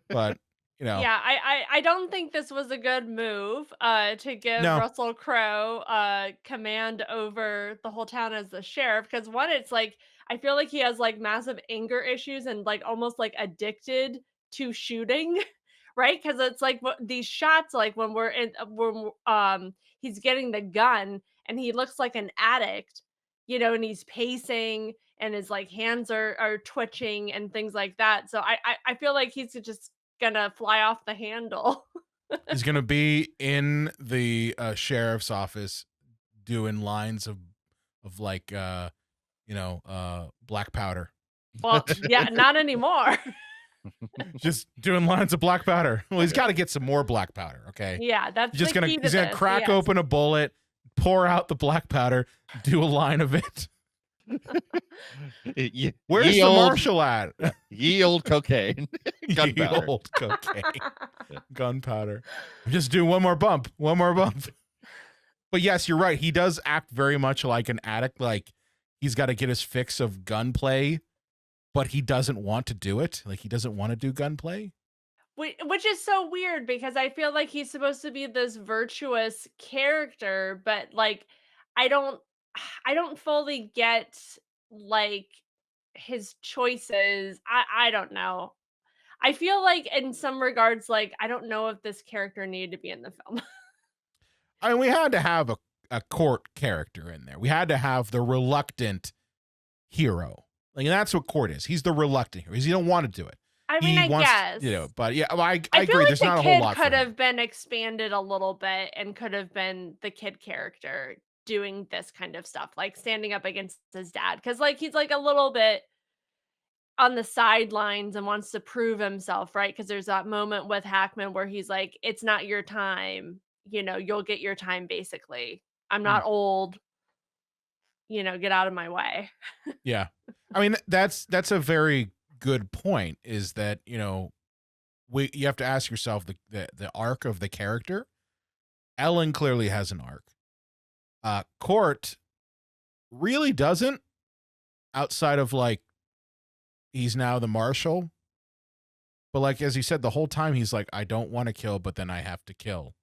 But yeah, I don't think this was a good move to give Russell Crowe command over the whole town as the sheriff, because one, it's like I feel like he has like massive anger issues and like almost like addicted to shooting. Right, because it's like these shots, like when he's getting the gun and he looks like an addict, and he's pacing and his like hands are twitching and things like that. So I feel like he's just gonna fly off the handle. He's gonna be in the sheriff's office doing lines of like black powder. Well, yeah, not anymore. Just doing lines of black powder. Well, he's got to get some more black powder. Okay. Yeah, that's he's gonna crack open a bullet, pour out the black powder, do a line of it. Where's the marshal at? Ye old cocaine. Gunpowder. Ye old cocaine. Gunpowder. Just do one more bump. But yes, you're right. He does act very much like an addict. Like he's got to get his fix of gunplay, but he doesn't want to do it. Like he doesn't want to do gunplay. Which is so weird because I feel like he's supposed to be this virtuous character, but like I don't fully get like his choices. I don't know. I feel like in some regards, like I don't know if this character needed to be in the film. I mean, we had to have a Court character in there. We had to have the reluctant hero. Like that's what Court is. He's the reluctant hero. He don't want to do it. I mean, I guess. But yeah, I I agree. feel like There's not a whole lot. Could have been expanded a little bit and could have been the kid character doing this kind of stuff, like standing up against his dad, because like he's like a little bit on the sidelines and wants to prove himself, right? Because there's that moment with Hackman where he's like, "It's not your time, you'll get your time." Basically, I'm not old, get out of my way. Yeah, I mean that's a very good point. Is that you have to ask yourself the arc of the character. Ellen clearly has an arc. Court really doesn't, outside of like he's now the marshal. But like as you said, the whole time he's like, I don't want to kill, but then I have to kill.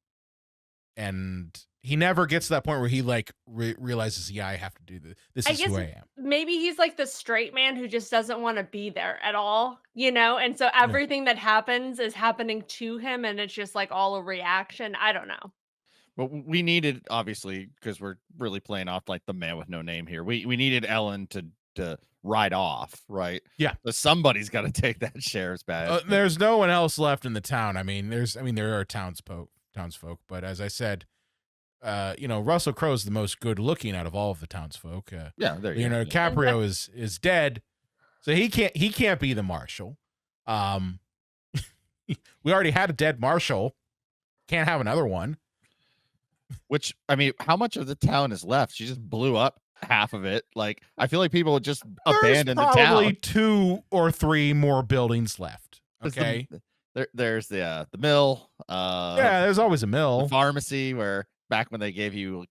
And he never gets to that point where he like realizes, yeah, I have to do this. This I is who guess I am. maybe he's like the straight man who just doesn't want to be there at all, and so Yeah. everything that happens is happening to him, and it's just like all a reaction. I don't know. But we needed, obviously, because we're really playing off like the man with no name here. We needed Ellen to ride off, right? Yeah. So somebody's got to take that sheriff's badge. There's no one else left in the town. I mean, there are townsfolk, but as I said, Russell Crowe's the most good looking out of all of the townsfolk. Yeah, there you Leonardo go. DiCaprio is dead, so he can't be the marshal. We already had a dead marshal. Can't have another one. Which, I mean, how much of the town is left? She just blew up half of it. Like, I feel like people would just abandon the town. There's probably 2 or 3 more buildings left. Okay. There's the mill. Yeah, there's always a mill. The pharmacy where back when they gave you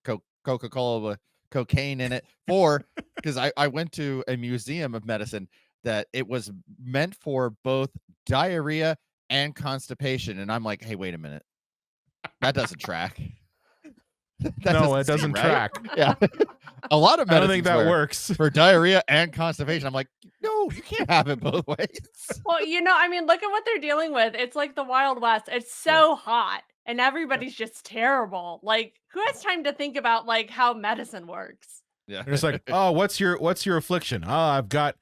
Coca-Cola with cocaine in it. Because I went to a museum of medicine that it was meant for both diarrhea and constipation. And I'm like, hey, wait a minute. That doesn't track. No, it doesn't track. Yeah. A lot of I don't medicines think that works. for diarrhea and constipation. I'm like, no, you can't have it both ways. Well, I mean, look at what they're dealing with. It's like the Wild West. It's so hot, and everybody's just terrible. Like, who has time to think about like how medicine works? Yeah. They're just like, oh, what's your affliction? Oh, I've got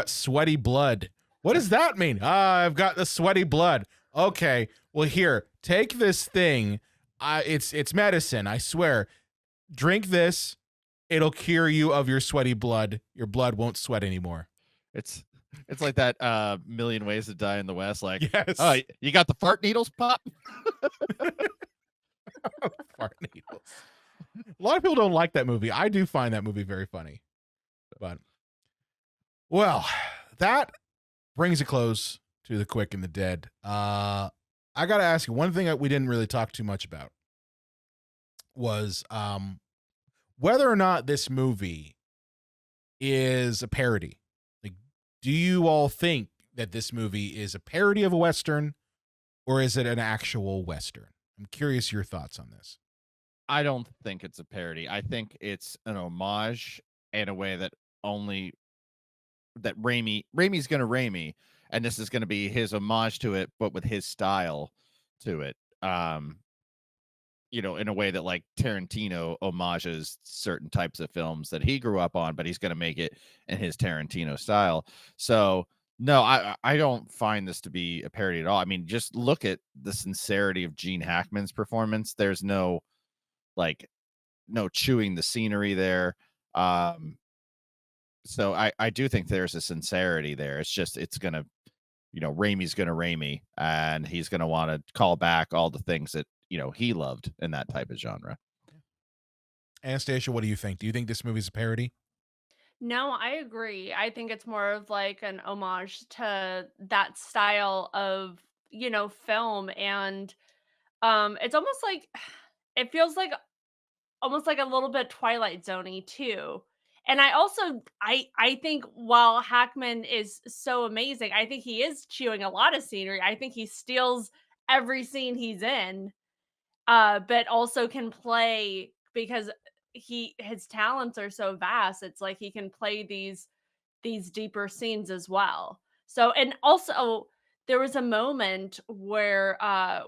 sweaty blood. What does that mean? I've got the sweaty blood. Okay, well here, take this thing. It's medicine, I swear. Drink this. It'll cure you of your sweaty blood. Your blood won't sweat anymore. It's like that Million Ways to Die in the West. Like, yes. Oh, you got the fart needles pop? Fart needles. A lot of people don't like that movie. I do find that movie very funny. But, well, that brings a close to The Quick and the Dead. I got to ask you, one thing that we didn't really talk too much about was whether or not this movie is a parody. Like, do you all think that this movie is a parody of a Western, or is it an actual Western? I'm curious your thoughts on this. I don't think it's a parody. I think it's an homage in a way that Raimi's going to Raimi, and this is going to be his homage to it, but with his style to it. In a way that like Tarantino homages certain types of films that he grew up on, but he's going to make it in his Tarantino style. So no, I don't find this to be a parody at all. I mean, just look at the sincerity of Gene Hackman's performance. There's no chewing the scenery there. So I do think there's a sincerity there. It's just, it's going to, Raimi's going to Raimi, and he's going to want to call back all the things that, he loved in that type of genre. Anastasia, what do you think? Do you think this movie's a parody? No, I agree. I think it's more of like an homage to that style of, film. And it's almost like it feels like almost like a little bit Twilight Zone-y too. And I think while Hackman is so amazing, I think he is chewing a lot of scenery. I think he steals every scene he's in, but also can play because his talents are so vast. It's like he can play these deeper scenes as well. So, and also there was a moment where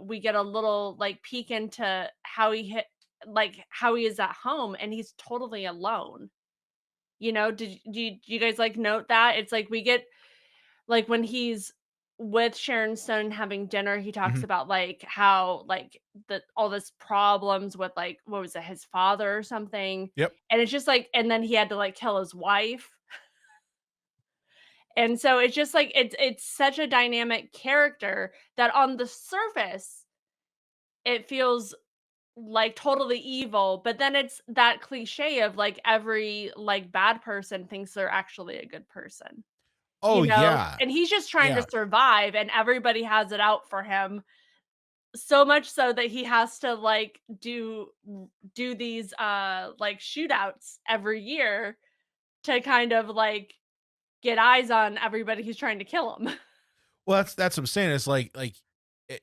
we get a little like peek into how how he is at home, and he's totally alone. Did you guys like note that? It's like we get like when he's with Sharon Stone having dinner, he talks Mhm. about like how like all this problems with like what was it, his father or something. Yep. And it's just like, and then he had to like kill his wife. And so it's just like it's such a dynamic character that on the surface it feels like totally evil, but then it's that cliche of like every like bad person thinks they're actually a good person. Oh, yeah. And he's just trying Yeah. to survive, and everybody has it out for him, so much so that he has to like do these like shootouts every year to kind of like get eyes on everybody who's trying to kill him. Well, that's what I'm saying. It's like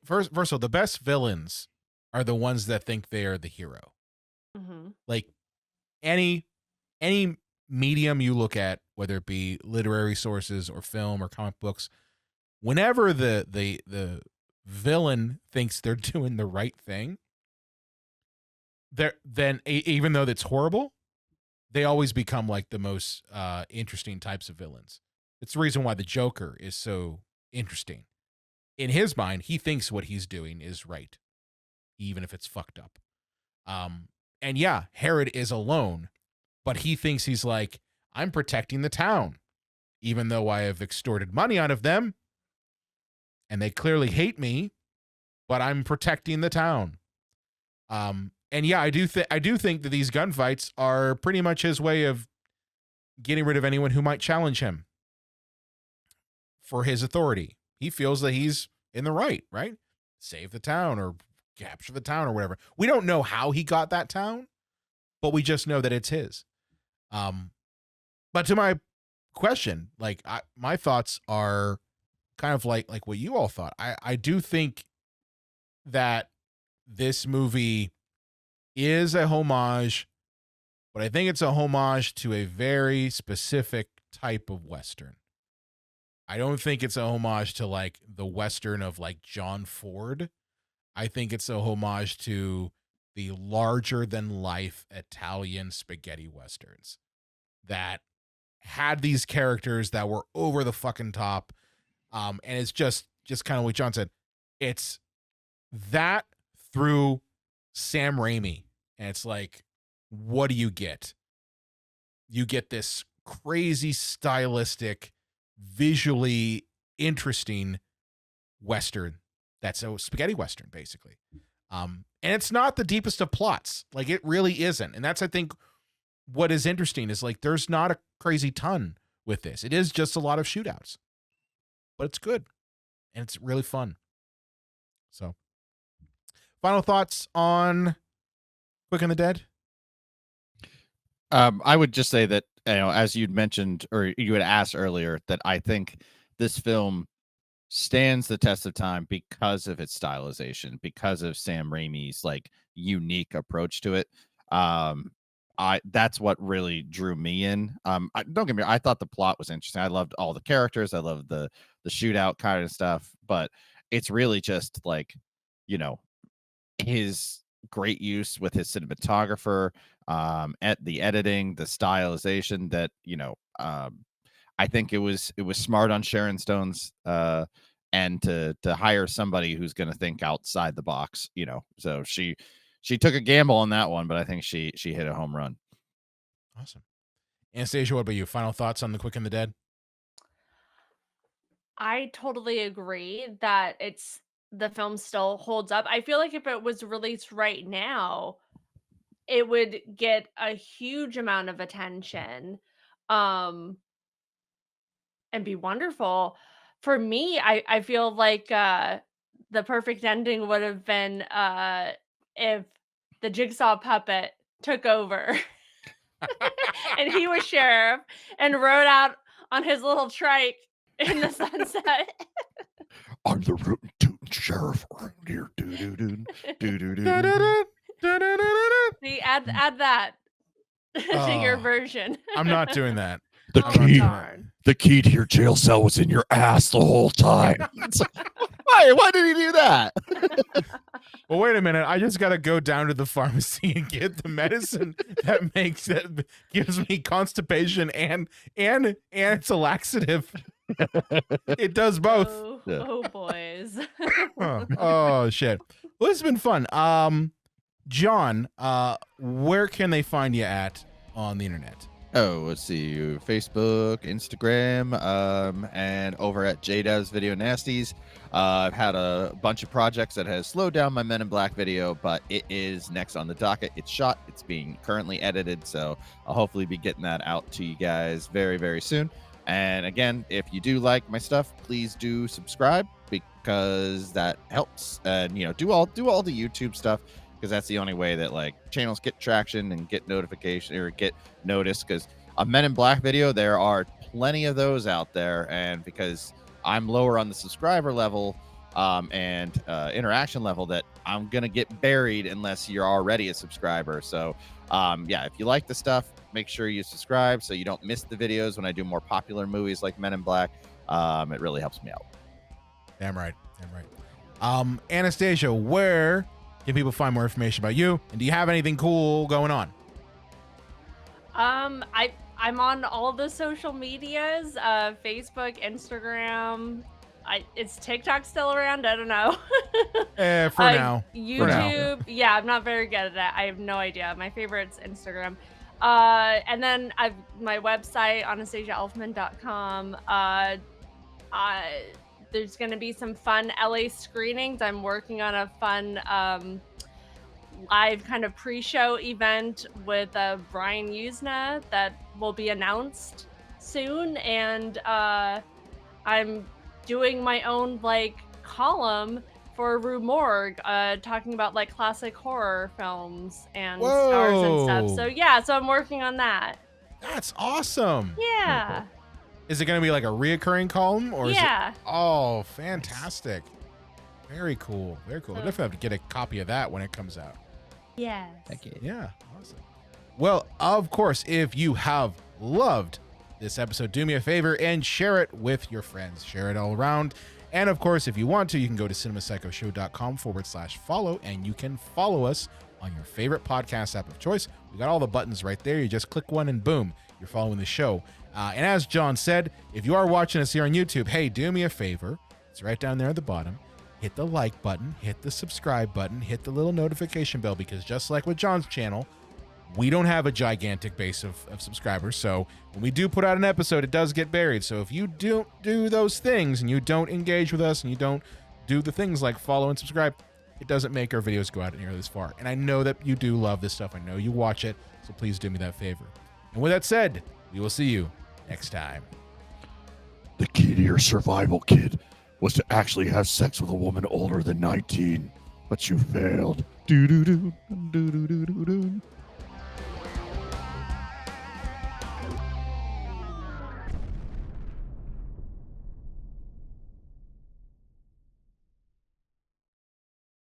first of all, the best villains are the ones that think they are the hero. Mm-hmm. Like any medium you look at, whether it be literary sources or film or comic books, whenever the villain thinks they're doing the right thing, then even though that's horrible, they always become like the most interesting types of villains. It's the reason why the Joker is so interesting. In his mind, he thinks what he's doing is right, even if it's fucked up. And yeah, Herod is alone, but he thinks he's like, I'm protecting the town, even though I have extorted money out of them, and they clearly hate me, but I'm protecting the town. And yeah, I do think that these gunfights are pretty much his way of getting rid of anyone who might challenge him for his authority. He feels that he's in the right? Save the town or capture the town or whatever. We don't know how he got that town, but we just know that it's his. But to my question, like my thoughts are kind of like what you all thought. I do think that this movie is a homage, but I think it's a homage to a very specific type of Western. I don't think it's a homage to like the Western of like John Ford. I think it's a homage to the larger than life Italian spaghetti Westerns that had these characters that were over the fucking top. And it's just kind of what John said. It's that through Sam Raimi. And it's like, what do you get? You get this crazy stylistic, visually interesting Western that's a spaghetti Western, basically. And it's not the deepest of plots. Like, it really isn't. And that's, I think, what is interesting is like, there's not a crazy ton with this. It is just a lot of shootouts, but it's good. And it's really fun. So, final thoughts on Quick and the Dead? I would just say that, as you'd mentioned, or you had asked earlier, that I think this film stands the test of time because of its stylization, because of Sam Raimi's like unique approach to it. That's what really drew me in. Don't get me wrong, I thought the plot was interesting. I loved all the characters. I loved the shootout kind of stuff, but it's really just like, his great use with his cinematographer, at the editing, the stylization that, I think it was smart on Sharon Stone's and to hire somebody who's going to think outside the box, so she took a gamble on that one, but I think she hit a home run. Awesome. Anastasia, what about you? Final thoughts on The Quick and the Dead? I totally agree that the film still holds up. I feel like if it was released right now, it would get a huge amount of attention, and be wonderful. For me, I feel like the perfect ending would have been if the Jigsaw puppet took over and he was sheriff and rode out on his little trike in the sunset. I'm the rootin' tootin' sheriff around here. See, add that to your version. I'm not doing that. The key to your jail cell was in your ass the whole time. Why did he do that? Well, wait a minute. I just got to go down to the pharmacy and get the medicine that gives me constipation and it's a laxative. It does both. Oh boys. Oh shit. Well, this has been fun. John, where can they find you at on the internet? Oh, let's see. Facebook, Instagram, and over at JDev's Video Nasties. I've had a bunch of projects that has slowed down my Men in Black video, but it is next on the docket. It's shot. It's being currently edited, so I'll hopefully be getting that out to you guys very, very soon. And again, if you do like my stuff, please do subscribe because that helps. And do all the YouTube stuff, because that's the only way that like channels get traction and get notification or get noticed. Because a Men in Black video, there are plenty of those out there, and because I'm lower on the subscriber level and interaction level that I'm gonna get buried unless you're already a subscriber. So yeah, if you like the stuff, make sure you subscribe so you don't miss the videos when I do more popular movies like Men in Black. It really helps me out. Damn right. Anastasia, where can people find more information about you? And do you have anything cool going on? I'm on all the social medias, Facebook, Instagram. Is TikTok still around? I don't know. For now. YouTube. Yeah, I'm not very good at that. I have no idea. My favorite's Instagram. And then my website, AnastasiaElfman.com. There's going to be some fun LA screenings. I'm working on a fun live kind of pre-show event with Brian Usna that will be announced soon. And I'm doing my own like column for Rue Morgue, talking about like classic horror films and stars and stuff. So yeah, so I'm working on that. That's awesome. Yeah. Is it going to be like a reoccurring column or yeah. is it? Oh, fantastic. Very cool. Very cool. We'll definitely have to get a copy of that when it comes out. Yes. Yeah. Awesome. Well, of course, if you have loved this episode, do me a favor and share it with your friends. Share it all around. And of course, if you want to, you can go to cinemapsychoshow.com/follow and you can follow us on your favorite podcast app of choice. We got all the buttons right there. You just click one and boom, you're following the show. And as John said, if you are watching us here on YouTube, hey, do me a favor. It's right down there at the bottom. Hit the like button, hit the subscribe button, hit the little notification bell, because just like with John's channel, we don't have a gigantic base of subscribers. So when we do put out an episode, it does get buried. So if you don't do those things and you don't engage with us and you don't do the things like follow and subscribe, it doesn't make our videos go out nearly as far. And I know that you do love this stuff. I know you watch it. So please do me that favor. And with that said, we will see you next time. The key to your survival kit was to actually have sex with a woman older than 19, but you failed. Do do do do do do do do.